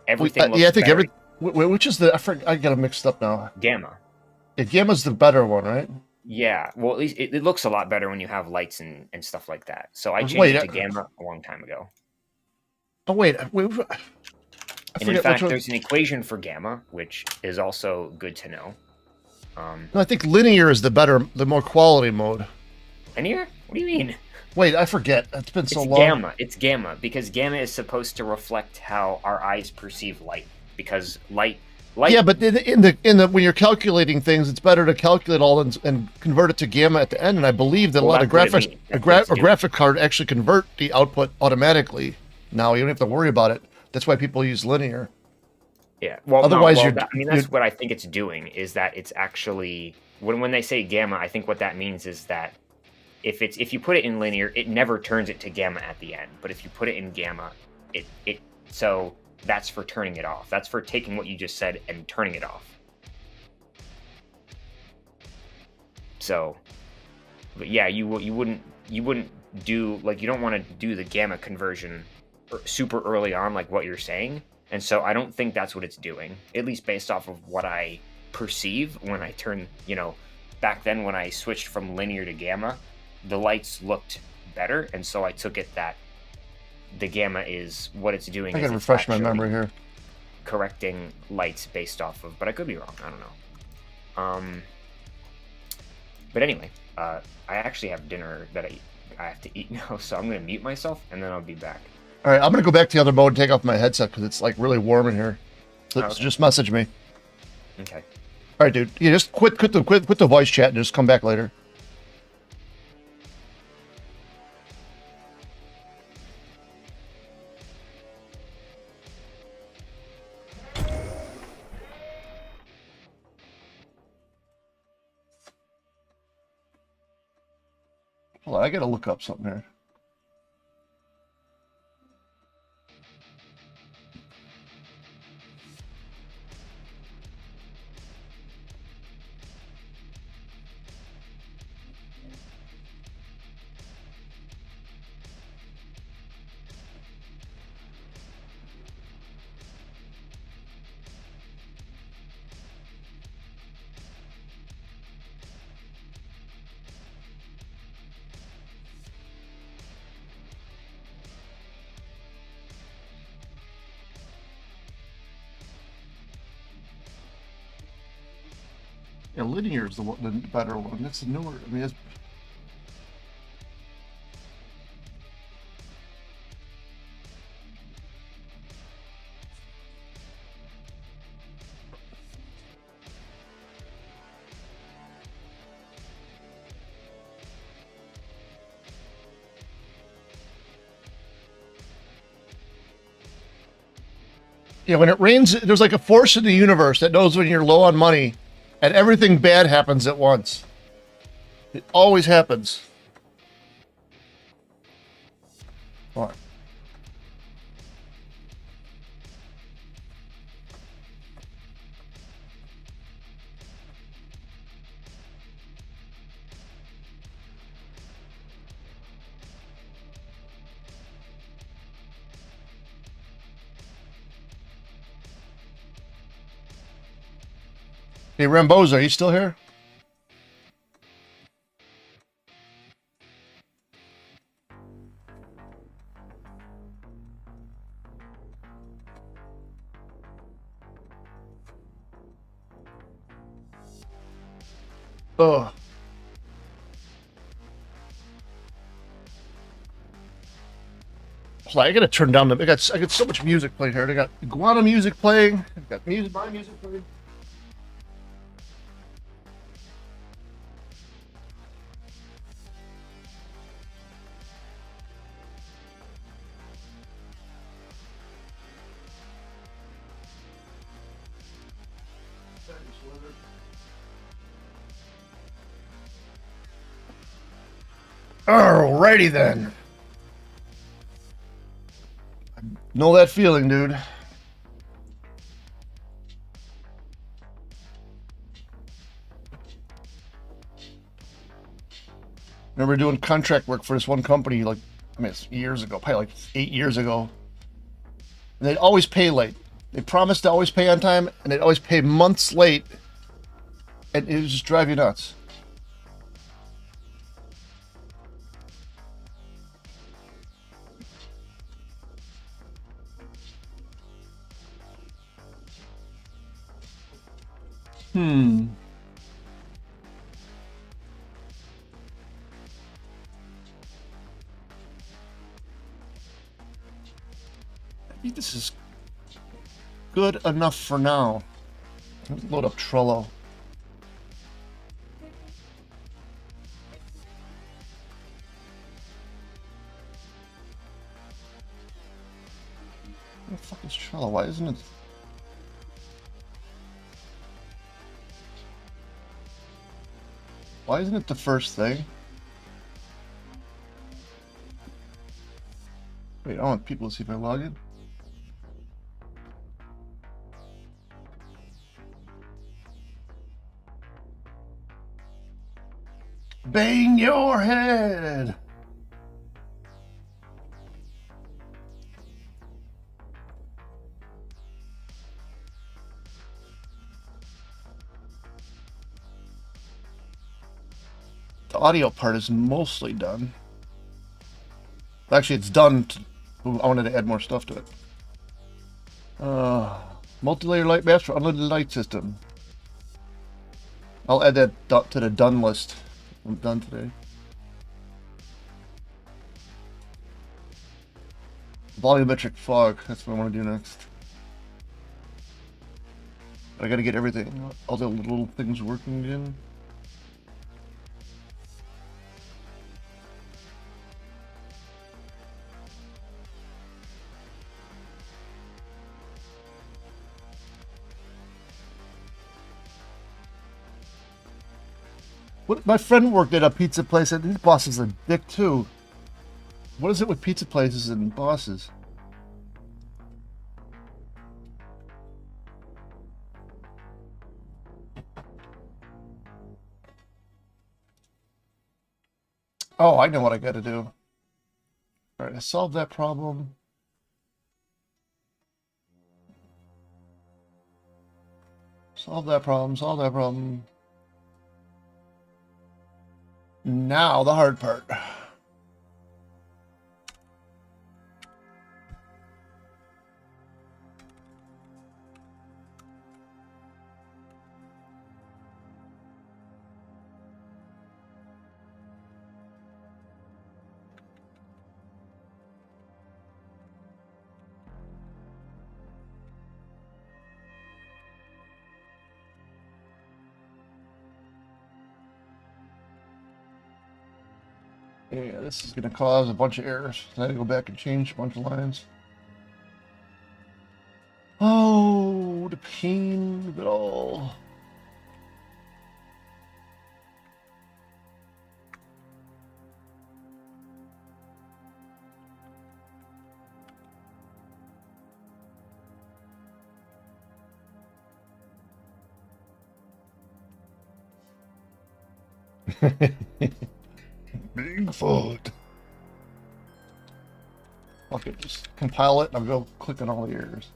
everything. Yeah, I think which is the? I got them mixed up now. Gamma. Yeah, gamma's the better one, right? Yeah, well, at least it looks a lot better when you have lights and stuff like that. So I changed it to gamma a long time ago. Oh wait. And in fact, there's an equation for gamma, which is also good to know. No, I think linear is the more quality mode. Linear? What do you mean? Wait, I forget. It's been so It's long. gamma. It's gamma because gamma is supposed to reflect how our eyes perceive light. Because light. Yeah, but in the when you're calculating things, it's better to calculate all and convert it to gamma at the end. And I believe that a lot of graphics, a graphic card actually convert the output automatically. Now you don't have to worry about it. That's why people use linear. Yeah. Well, Otherwise, no, well, I mean, that's what I think it's doing. Is that it's actually when they say gamma, I think what that means is that if you put it in linear, it never turns it to gamma at the end. But if you put it in gamma, it so that's for turning it off. That's for taking what you just said and turning it off. So, but yeah, you wouldn't do, like, you don't want to do the gamma conversion super early on, like what you're saying. And so I don't think that's what it's doing, at least based off of what I perceive when I turn, back then when I switched from linear to gamma, the lights looked better. And so I took it that the gamma is what it's doing. I can refresh my memory here. Correcting lights based off of, but I could be wrong. I don't know. But anyway, I actually have dinner that I have to eat now, so I'm going to mute myself and then I'll be back. All right, I'm going to go back to the other mode and take off my headset because it's like really warm in here. So just message me. Okay. All right, dude. You just quit the voice chat and just come back later. Hold on, I got to look up something here. Yeah, linear is the better one. That's the newer. I mean, it's... Yeah, when it rains, there's like a force in the universe that knows when you're low on money, and everything bad happens at once. It always happens. Hold on. Hey, Ramboza, are you still here? Oh. I gotta turn down I got so much music playing here. I got iguana music playing. I got my music playing. Alrighty then. Know that feeling, dude. Remember doing contract work for this one company, like, I mean, it's years ago, probably like 8 years ago. And they'd always pay late. They promised to always pay on time, and they'd always pay months late. And it would just drive you nuts. I think this is good enough for now. Let's load up Trello. Where the fuck is Trello? Why isn't it? Why isn't it the first thing? Wait, I want people to see if I log in. Bang your head! The audio part is mostly done. Actually, it's done. I wanted to add more stuff to it. Multi-layer light mask for unlimited light system. I'll add that to the done list. I'm done today. Volumetric fog. That's what I want to do next. I got to get everything, all the little things working again. What, my friend worked at a pizza place, and his boss is a dick too. What is it with pizza places and bosses? Oh, I know what I got to do. All right, I solved that problem. Solve that problem, solve that problem. Now the hard part. Yeah, this is going to cause a bunch of errors. I had to go back and change a bunch of lines. Oh, the pain of it all. Bigfoot. Okay, just compile it and I'll go click on all the errors.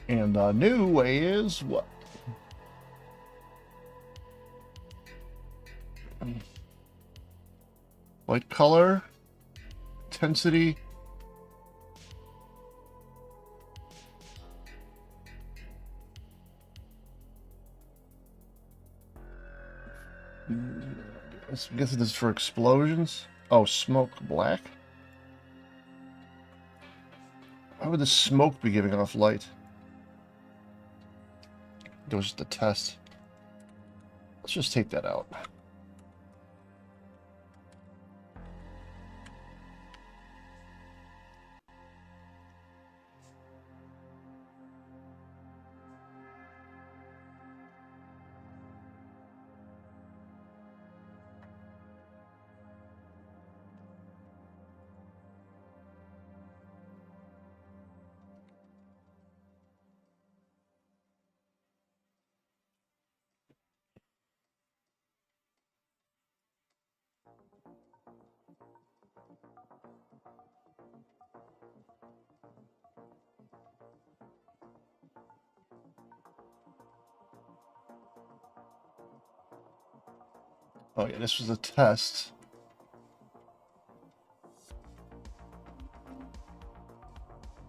And the new way is what? White color, intensity. I'm guessing this is for explosions. Oh, smoke black? Why would the smoke be giving off light? It was just a test. Let's just take that out. Oh yeah, this was a test.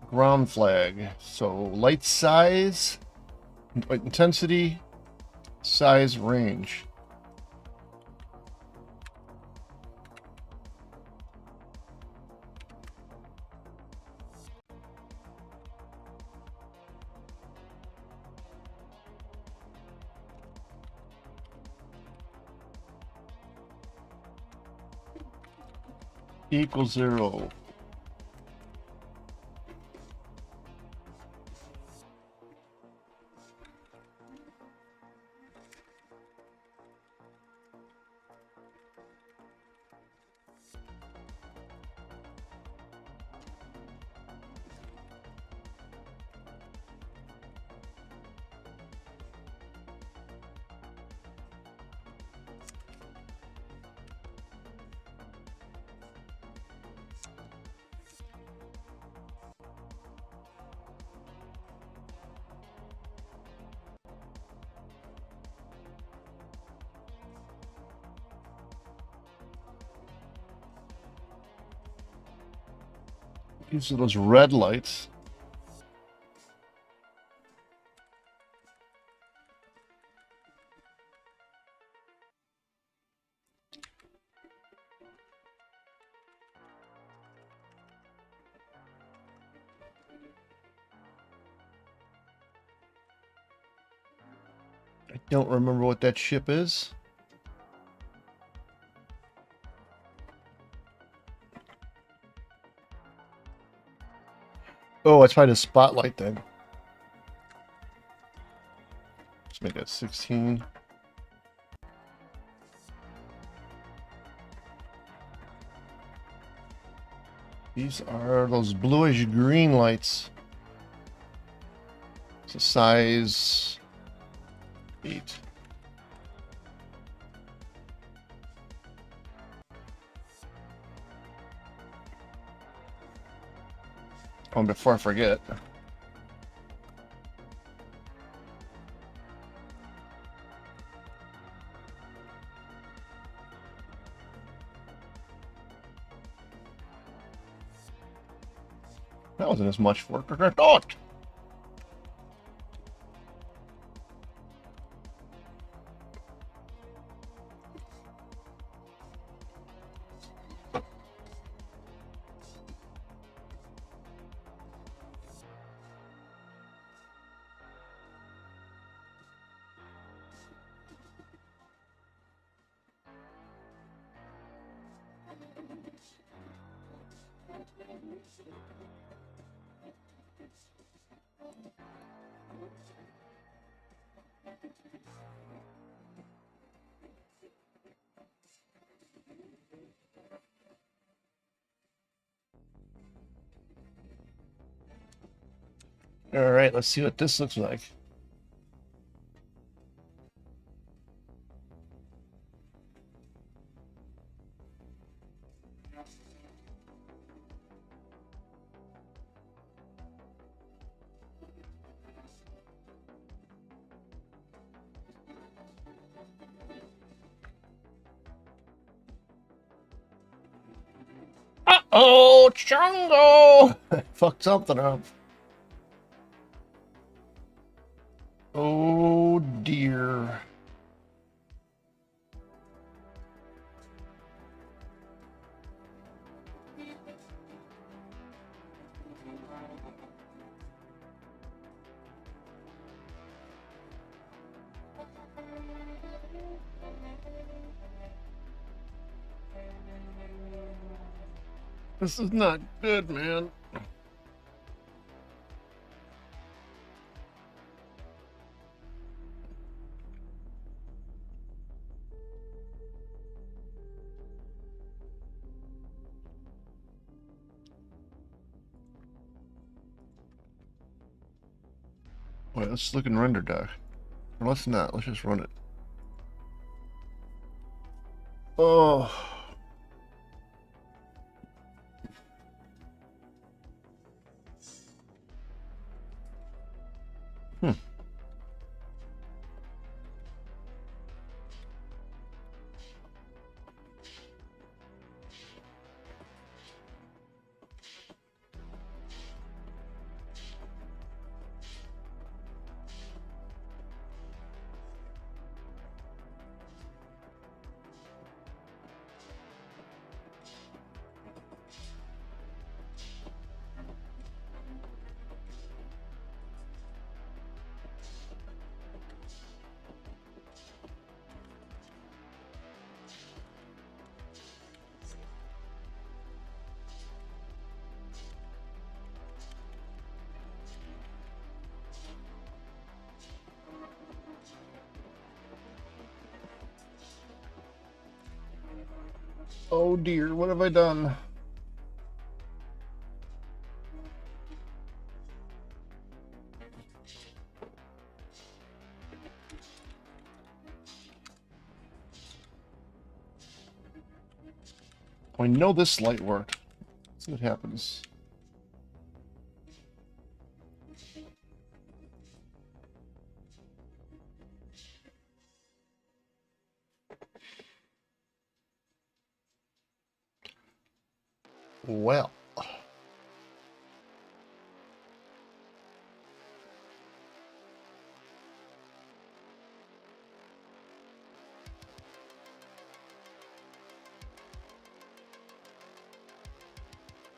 Ground flag. So light size, light intensity, size, range. Equals 0. These are those red lights. I don't remember what that ship is. Oh, it's probably the spotlight then. Let's make that 16. These are those bluish green lights. It's a size 8. Oh, before I forget. That wasn't as much work as I thought. All right, let's see what this looks like. Uh-oh, Chungo! Fucked something up. Oh dear. This is not good, man. Wait, let's look in render doc. Or let's not. Let's just run it. Oh. Hmm. Oh dear, what have I done? I know this light worked. Let's see what happens. Well.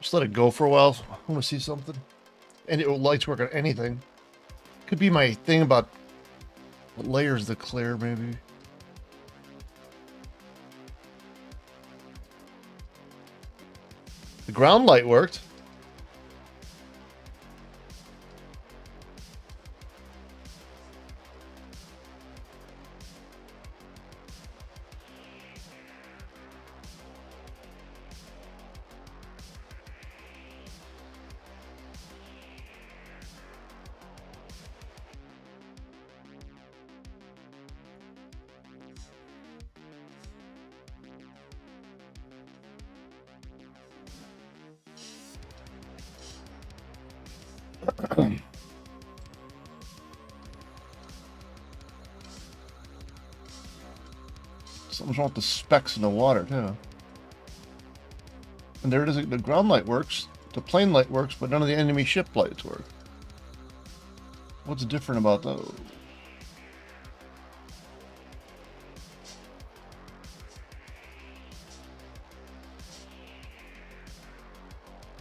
Just let it go for a while. I want to see something. And it will lights work on anything. Could be my thing about what layers the clear, maybe. The ground light worked. Something's wrong with the specs in the water, too. And there it is. The ground light works. The plane light works, but none of the enemy ship lights work. What's different about those?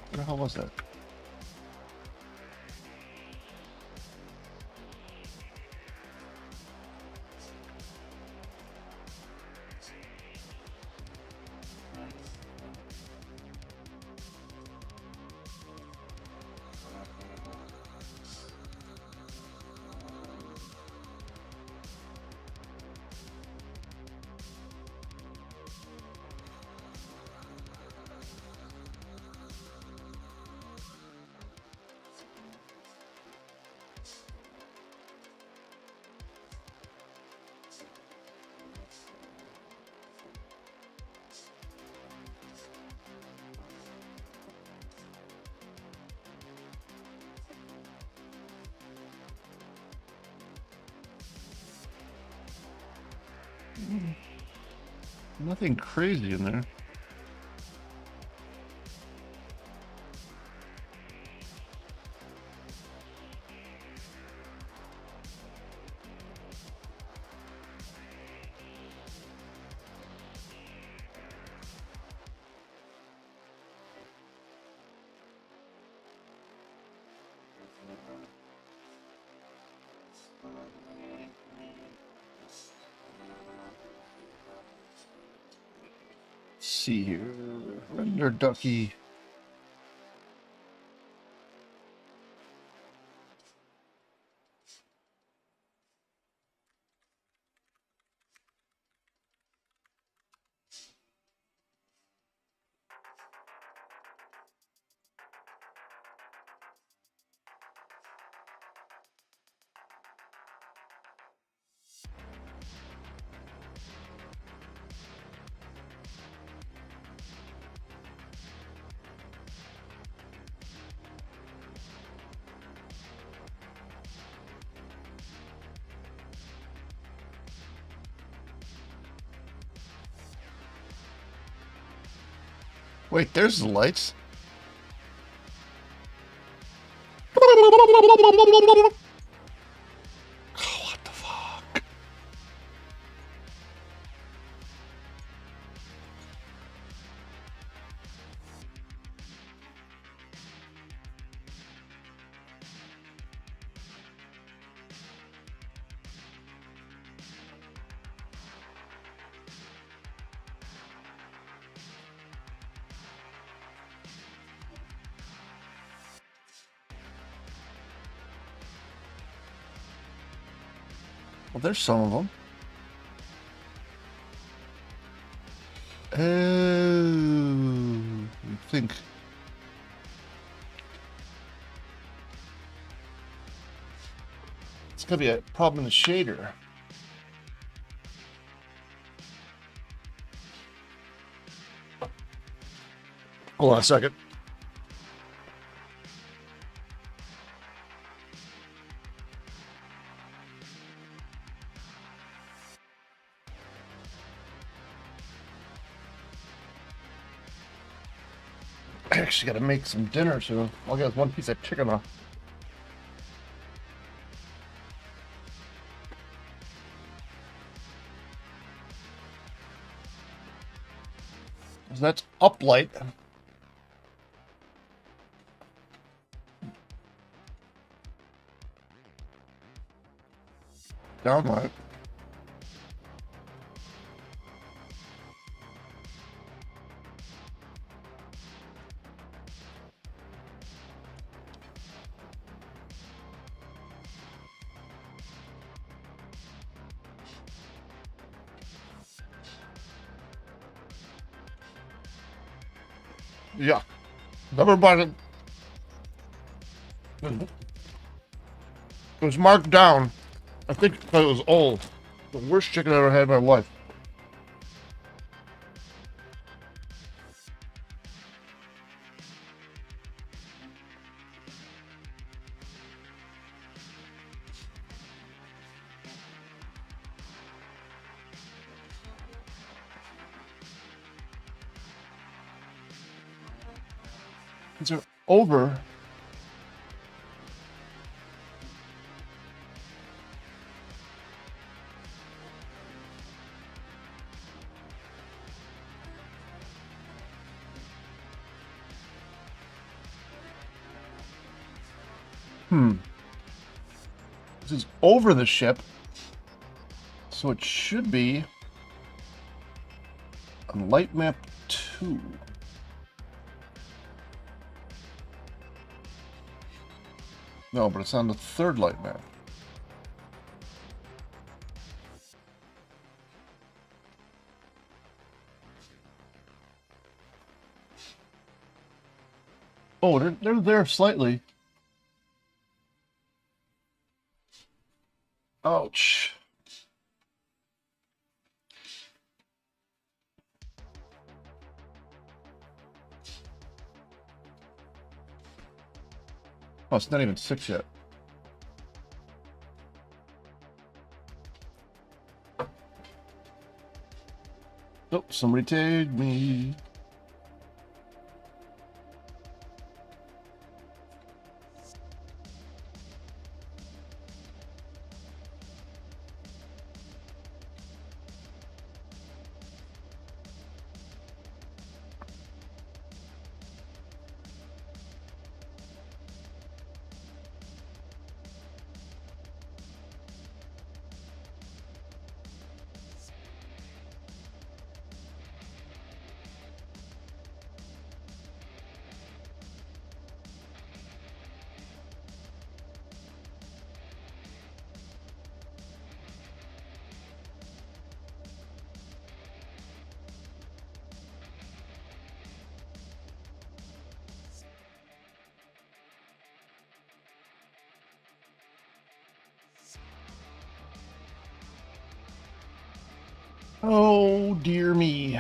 What the hell was that? Nothing crazy in there. See here, render ducky. Wait, there's the lights. What the fuck? Well, there's some of them. I think. It's gonna be a problem in the shader. Hold on a second. I actually gotta make some dinner soon. I'll get one piece of chicken off. So that's up light. Down light. Yeah. Never mind it. It was marked down. I think because it was old. The worst chicken I ever had in my life. These are over. This is over the ship. So it should be on light map 2. No, but it's on the 3rd light map. Oh, they're there slightly. Ouch. Oh, it's not even 6 yet. Oh, somebody tagged me. Oh, dear me.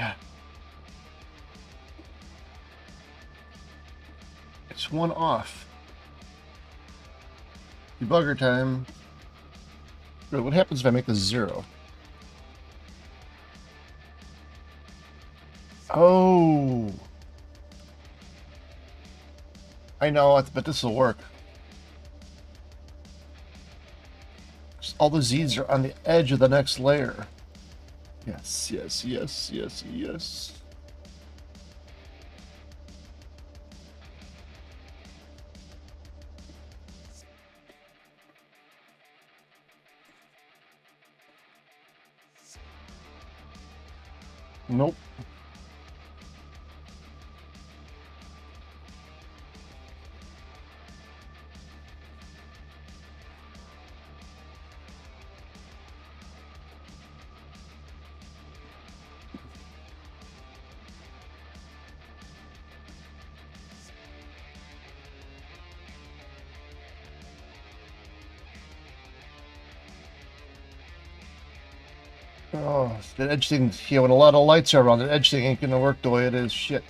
It's one off. Debugger time. Wait, what happens if I make this 0? Oh. I know, but this will work. All the Z's are on the edge of the next layer. Yes, yes, yes, yes, yes. Nope. Oh, that edge thing, when a lot of lights are on, that edge thing ain't gonna work the way it is. Shit.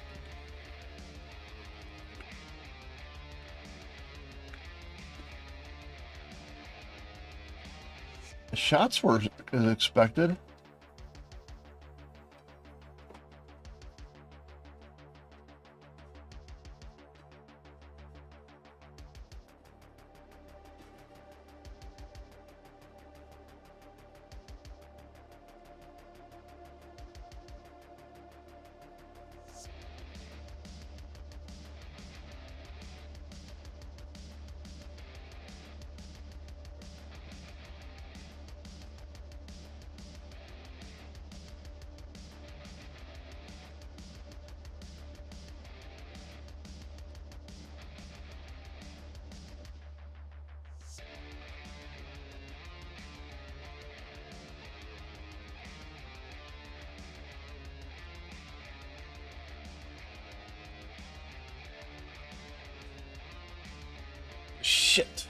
The shots were as expected. Shit.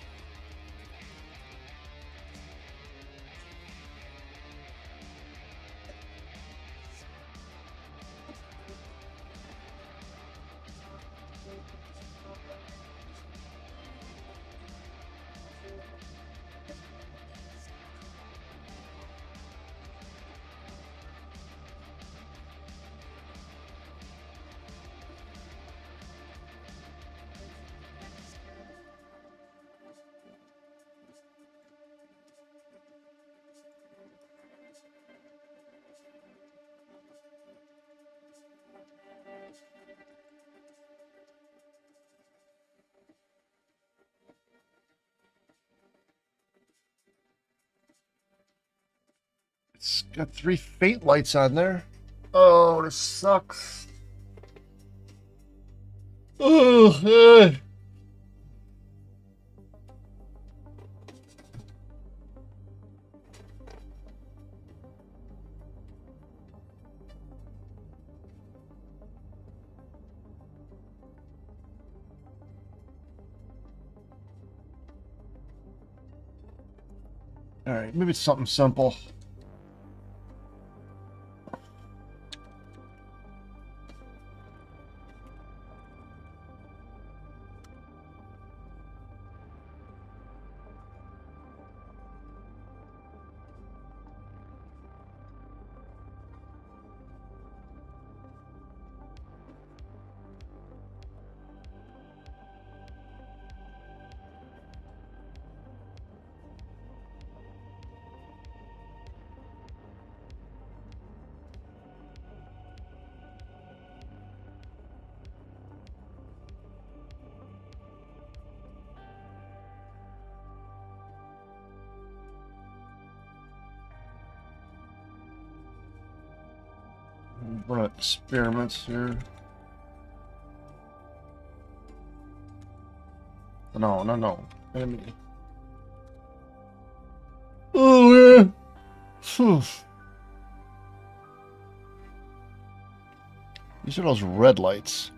It's got 3 faint lights on there. Oh, this sucks. Oh, All right, maybe it's something simple. Run experiments here. No, no, no. Enemy. Oh, yeah. Phew. These are those red lights.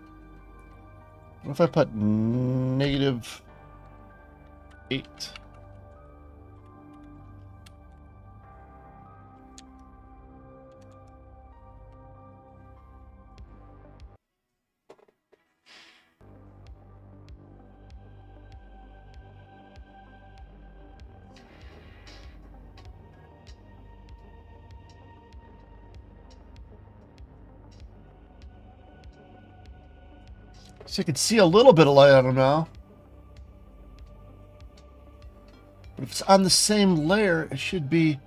What if I put -8? So you can see a little bit of light on them now. But if it's on the same layer, it should be...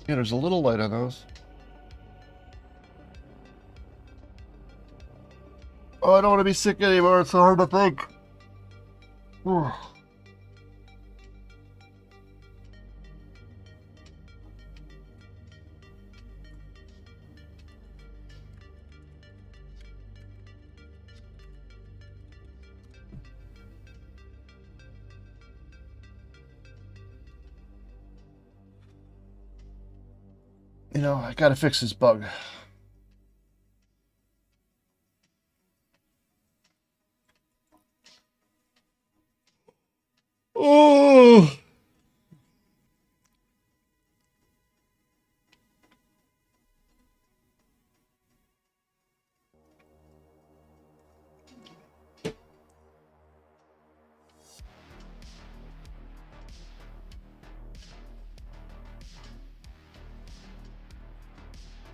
Yeah, there's a little light on those. Oh, I don't want to be sick anymore. It's so hard to think. Whew. You know, I gotta fix this bug. Oh.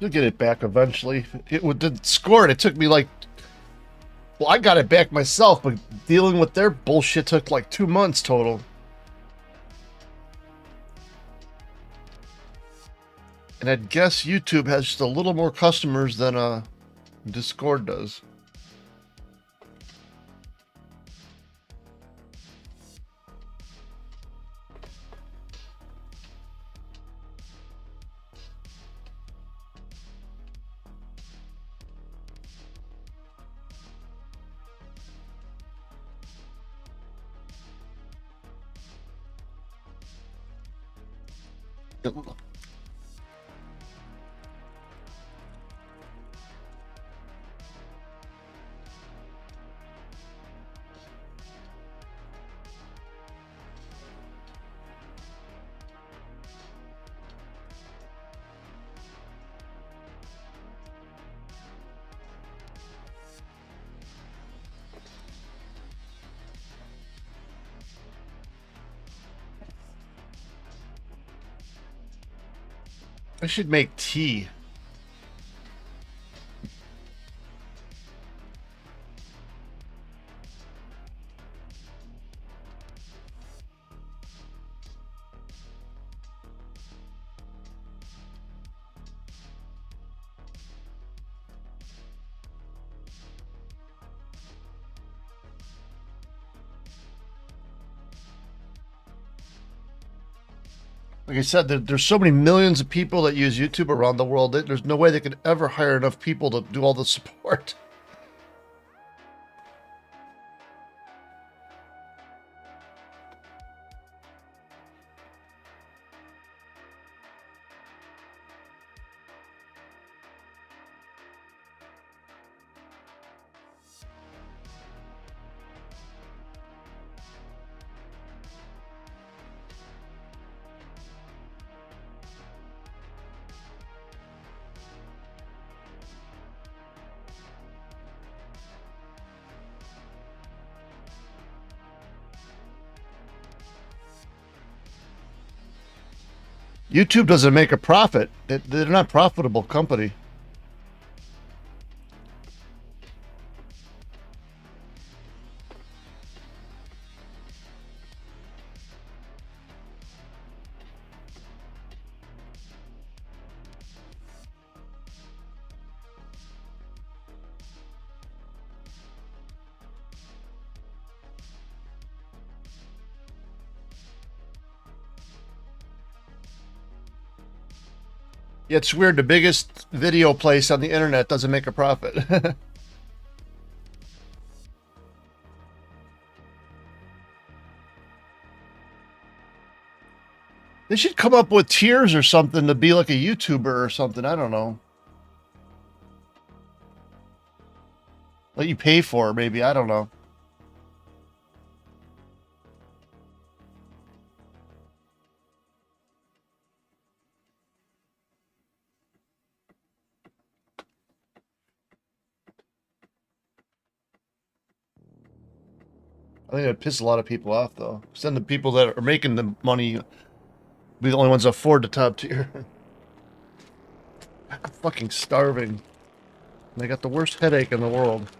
You'll get it back eventually. It didn't score it. It took me like, well, I got it back myself, but dealing with their bullshit took like 2 months total. And I'd guess YouTube has just a little more customers than Discord does. I should make tea. Like I said, there's so many millions of people that use YouTube around the world. There's no way they could ever hire enough people to do all the support. YouTube doesn't make a profit. They're not a profitable company. Yeah, it's weird. The biggest video place on the internet doesn't make a profit. They should come up with tiers or something to be like a YouTuber or something. I don't know. Let you pay for, maybe. I don't know. I think it'd piss a lot of people off, though. Send the people that are making the money be the only ones that afford the top tier. I'm fucking starving. And I got the worst headache in the world.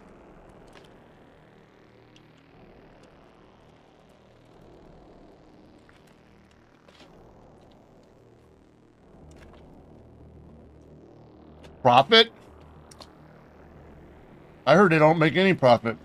Profit? I heard they don't make any profit.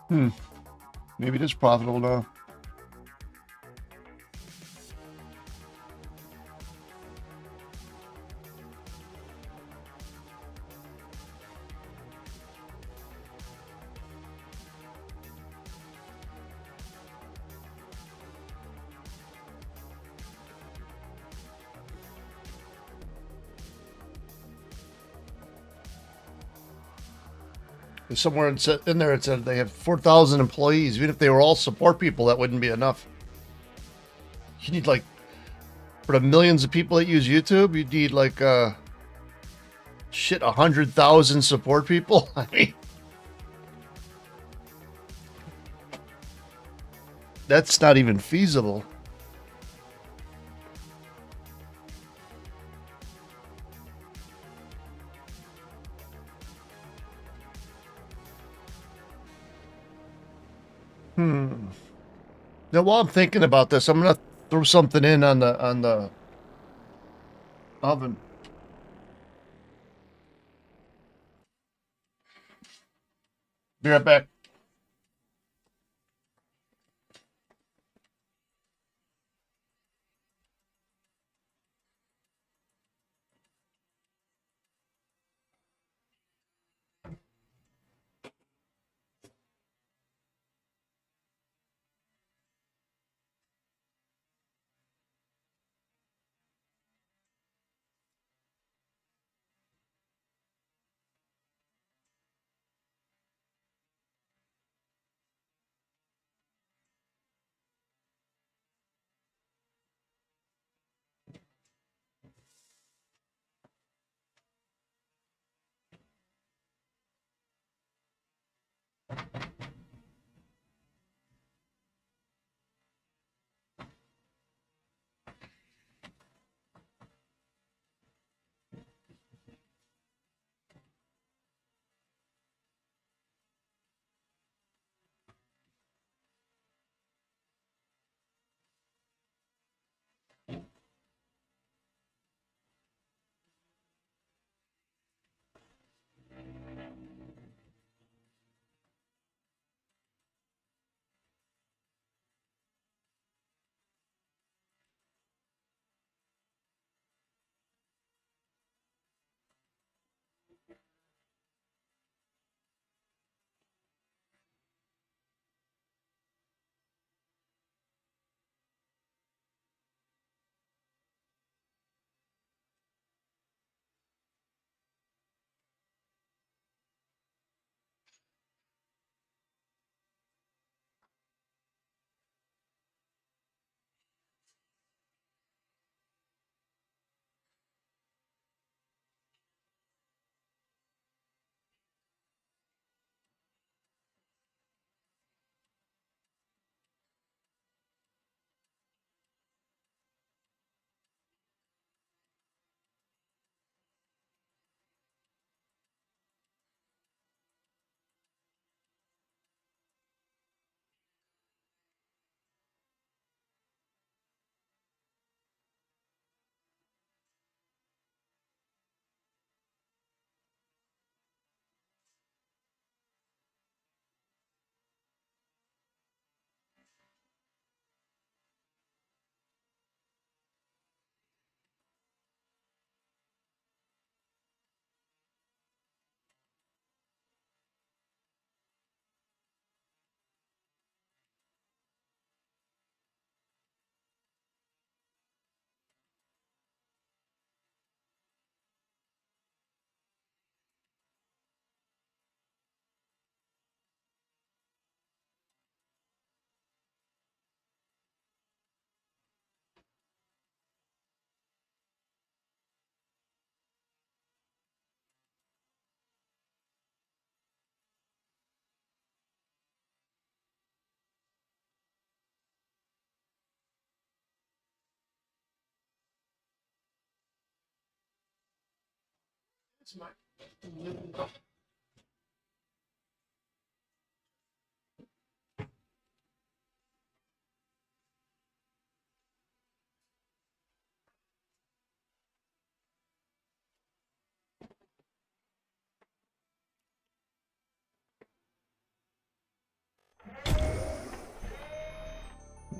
Maybe it is profitable now. Somewhere in there it said they have 4,000 employees. Even if they were all support people, that wouldn't be enough. You need like, for the millions of people that use YouTube, you need like 100,000 support people. I mean, that's not even feasible. Now, while I'm thinking about this, I'm gonna throw something in on the oven. Be right back.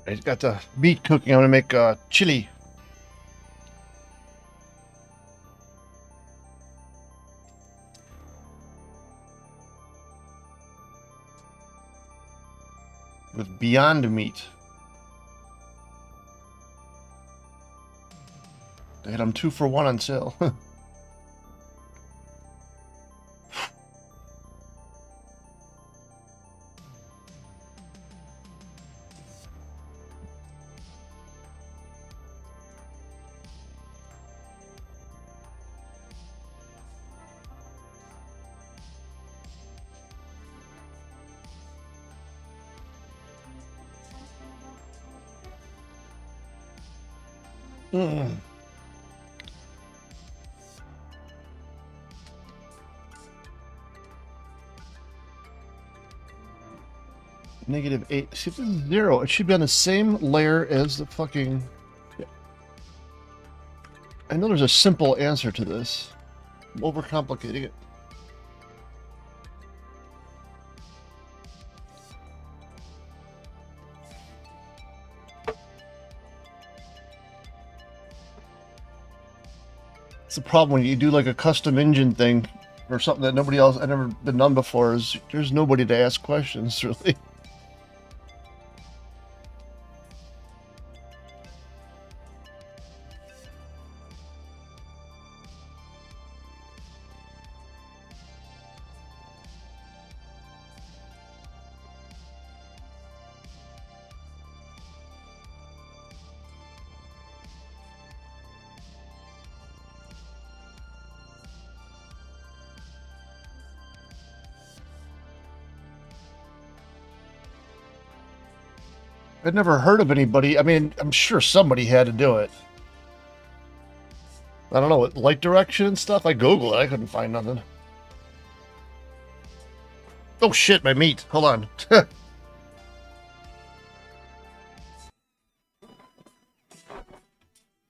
I got the meat cooking. I'm gonna make chili. With Beyond Meat. They had them 2 for 1 on sale. Mm. -8. See if this is 0. It should be on the same layer as the fucking... I know there's a simple answer to this. I'm overcomplicating it. It's the problem when you do like a custom engine thing or something that nobody else had never been done before is there's nobody to ask questions really. I'd never heard of anybody. I mean, I'm sure somebody had to do it. I don't know, light direction and stuff. I Googled it. I couldn't find nothing. Oh shit, my meat. Hold on.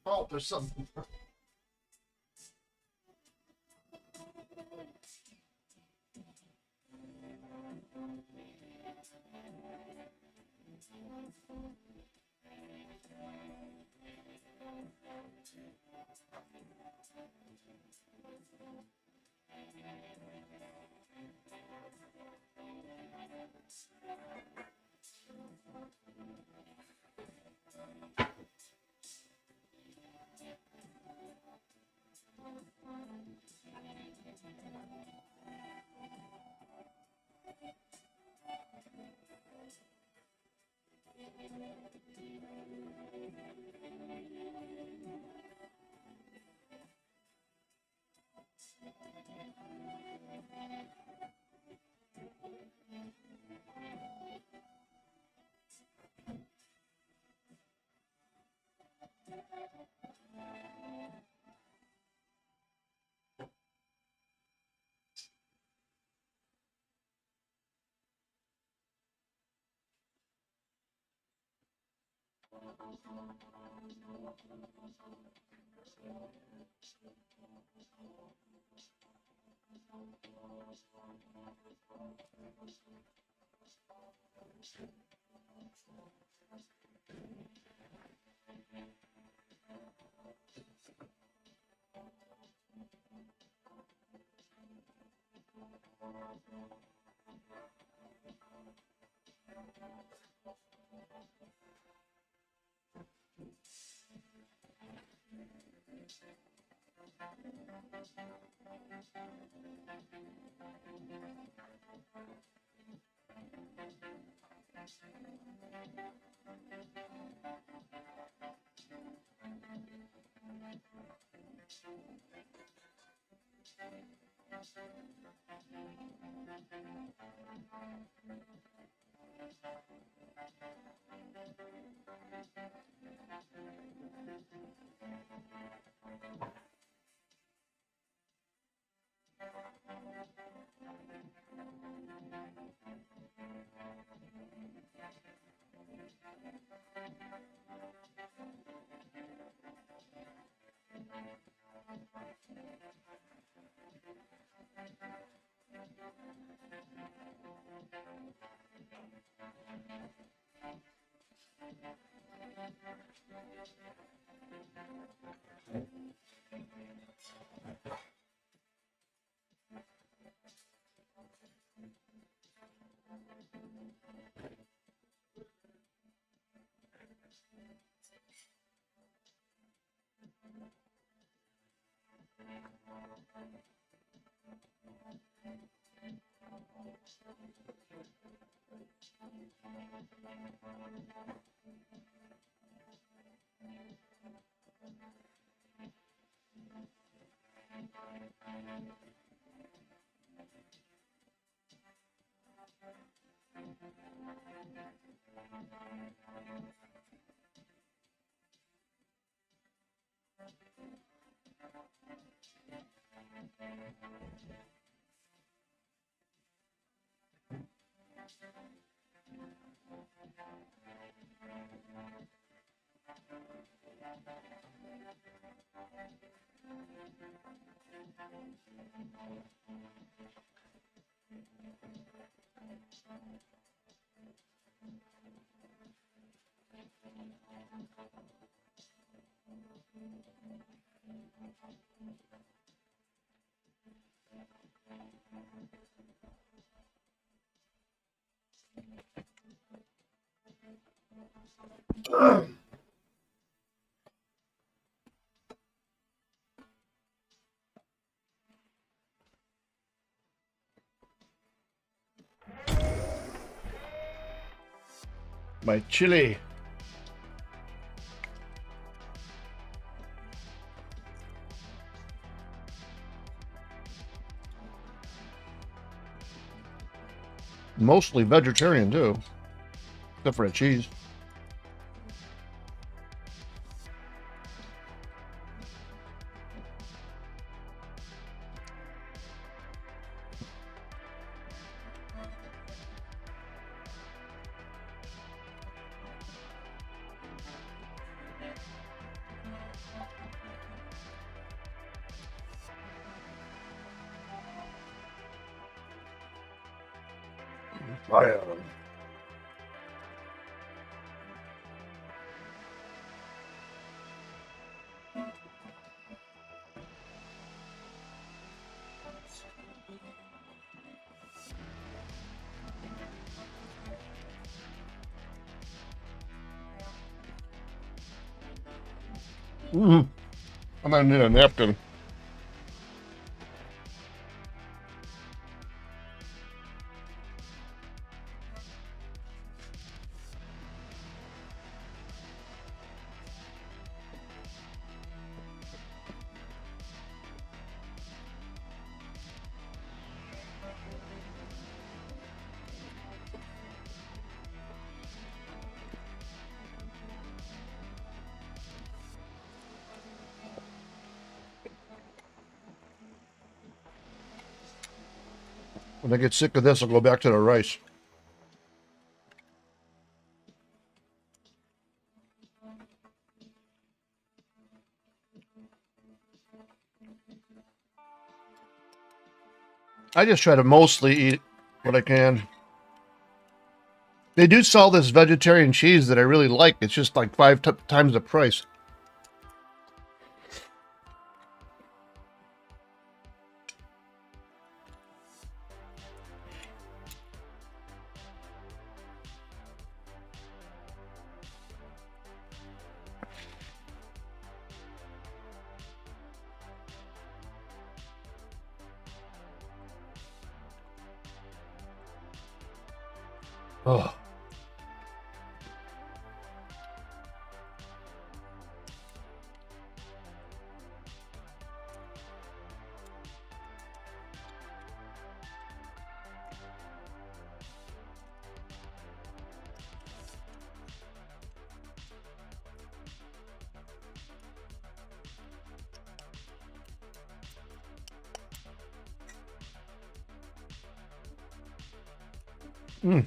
Oh, there's something. My chili. Mostly vegetarian too, except for the cheese. I'm gonna need a napkin. When I get sick of this, I'll go back to the rice. I just try to mostly eat what I can. They do sell this vegetarian cheese that I really like. It's just like 5 times the price. Oh. Mm.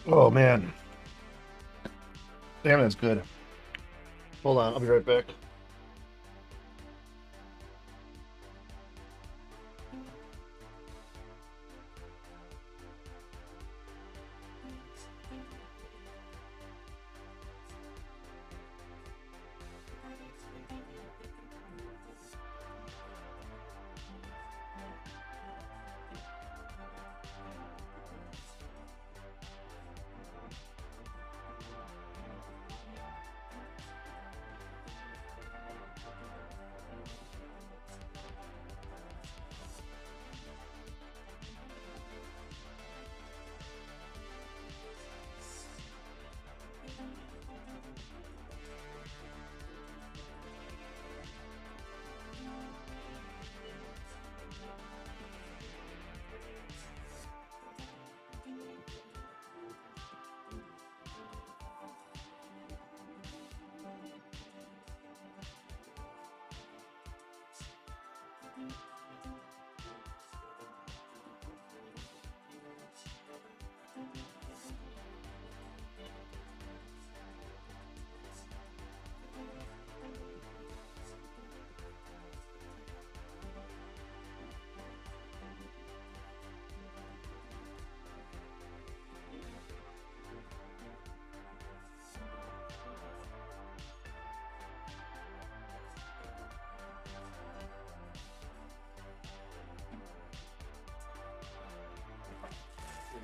Oh man. Damn, that's good. Hold on, I'll be right back.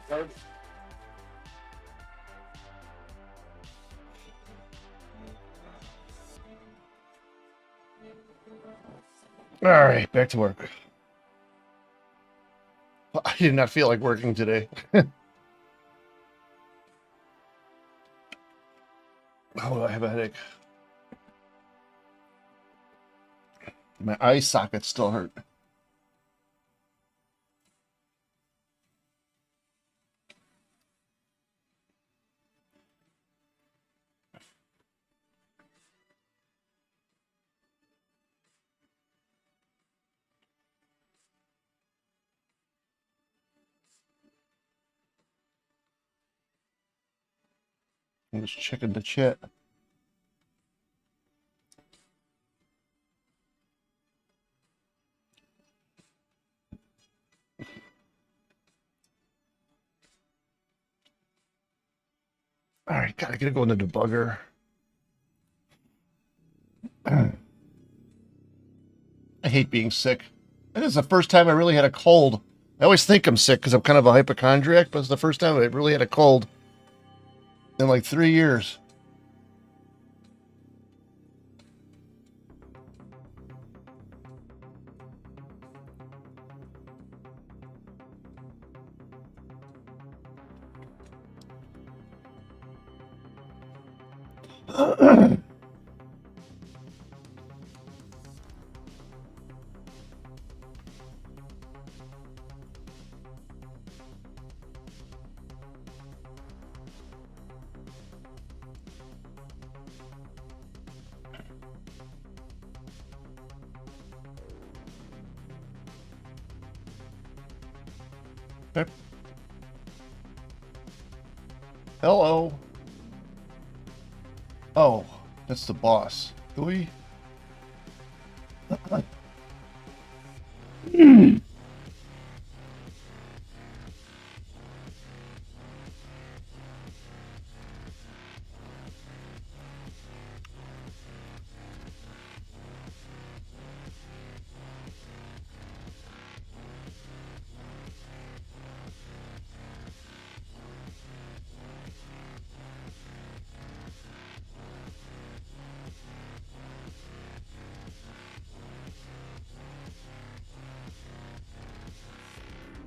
All right, back to work. I did not feel like working today. Oh, I have a headache. My eye sockets still hurt. I'm just checking the chat. All right, gotta get it going to debugger. I hate being sick. It is the first time I really had a cold. I always think I'm sick because I'm kind of a hypochondriac, but it's the first time I really had a cold in like 3 years. Okay. Hello. Oh, that's the boss. Do we?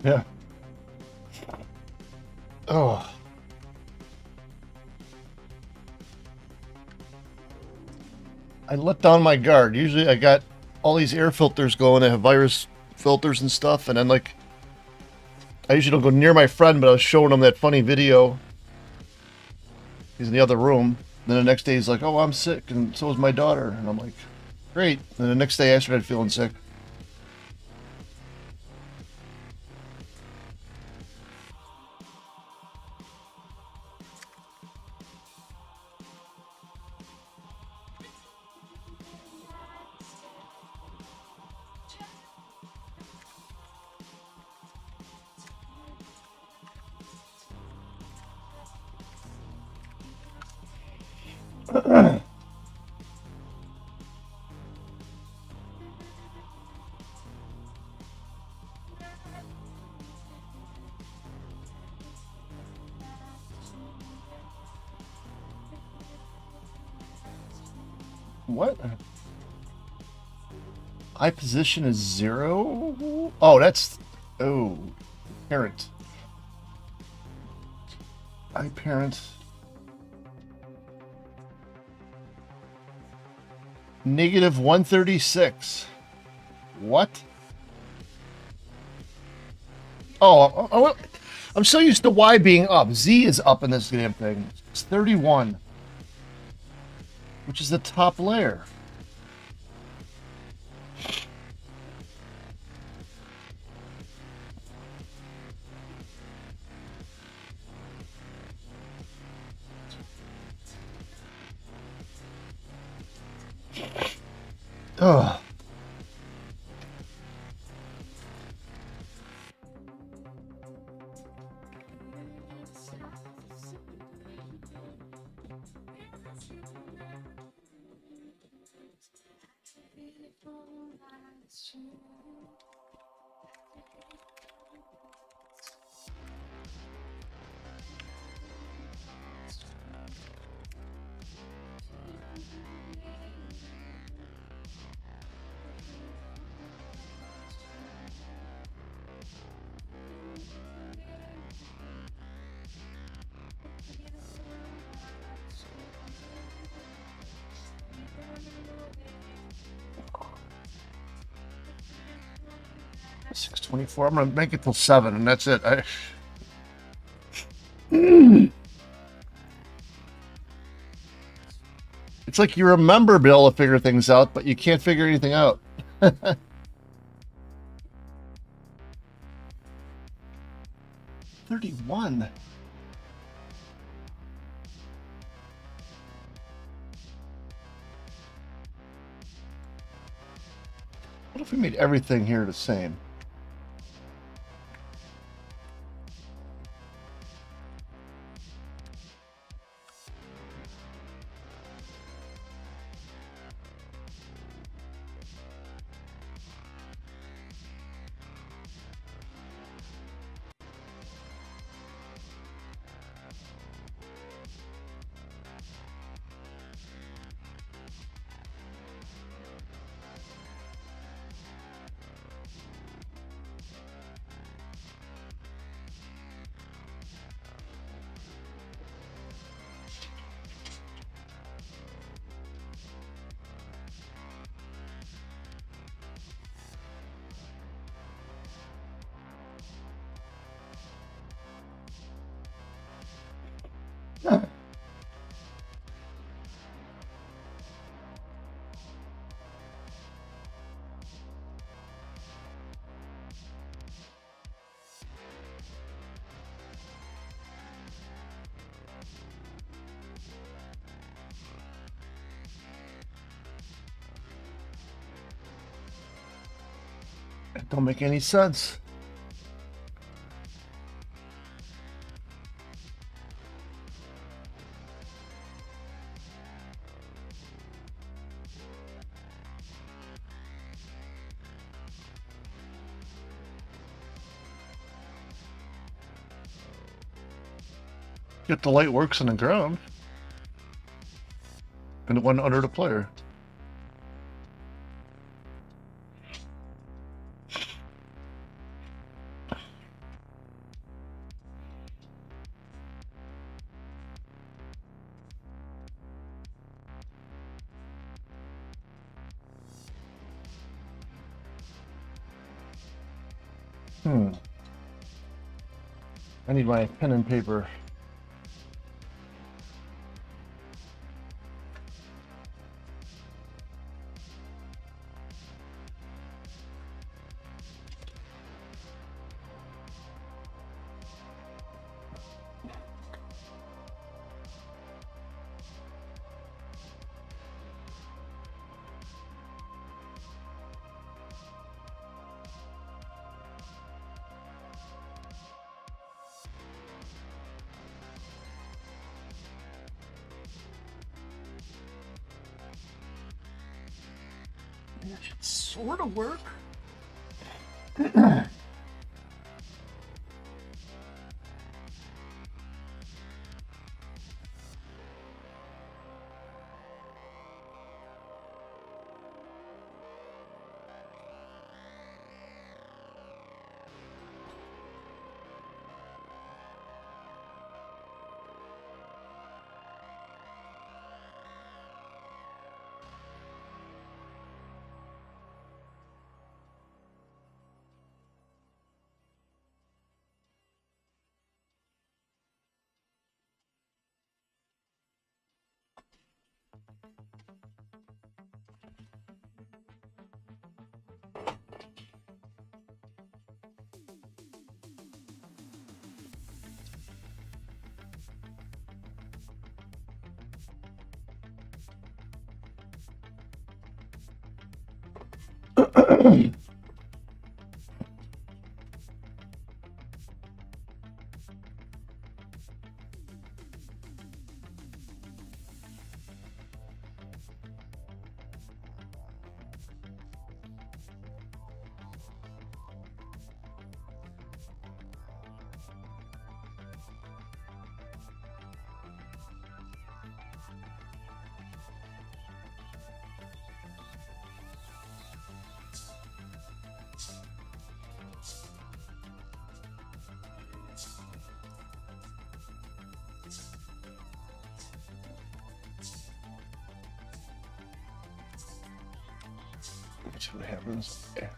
Yeah. Oh. I let down my guard. Usually I got all these air filters going. I have virus filters and stuff. And then, like, I usually don't go near my friend, but I was showing him that funny video. He's in the other room. Then the next day he's like, oh, I'm sick. And so is my daughter. And I'm like, great. And the next day I started feeling sick. What? Eye position is 0? Oh, that's... Oh. Parent. Eye parent. Negative 136. What? Oh, I'm so used to Y being up. Z is up in this damn thing. It's 31. Which is the top layer. Ugh. 6:24. I'm gonna make it till 7, and that's it. It's like you remember being able to figure things out, but you can't figure anything out. 31. What if we made everything here the same? That don't make any sense. If the light works on the ground, and it went under the player. I need my pen and paper. That should sort of work. see what happens. Okay.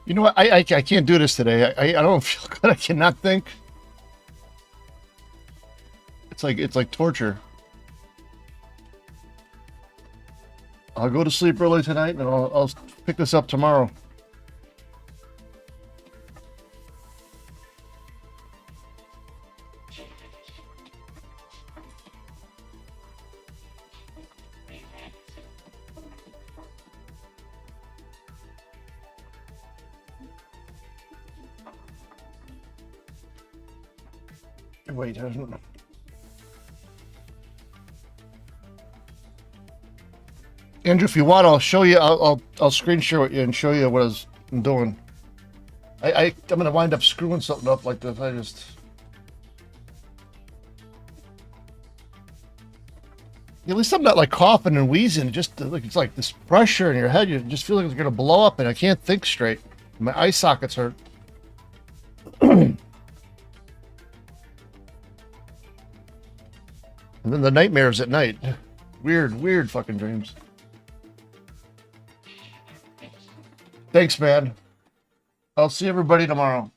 You know what? I can't do this today. I don't feel good. I cannot think. It's like torture. I'll go to sleep early tonight, and I'll pick this up tomorrow. Wait, I don't know. Andrew, if you want, I'll show you. I'll screen share it you and show you what I'm doing. I'm gonna wind up screwing something up like this. At least I'm not like coughing and wheezing. Just like it's like this pressure in your head. You just feel like it's gonna blow up, and I can't think straight. My eye sockets hurt. And then the nightmares at night. Weird fucking dreams. Thanks, man. I'll see everybody tomorrow.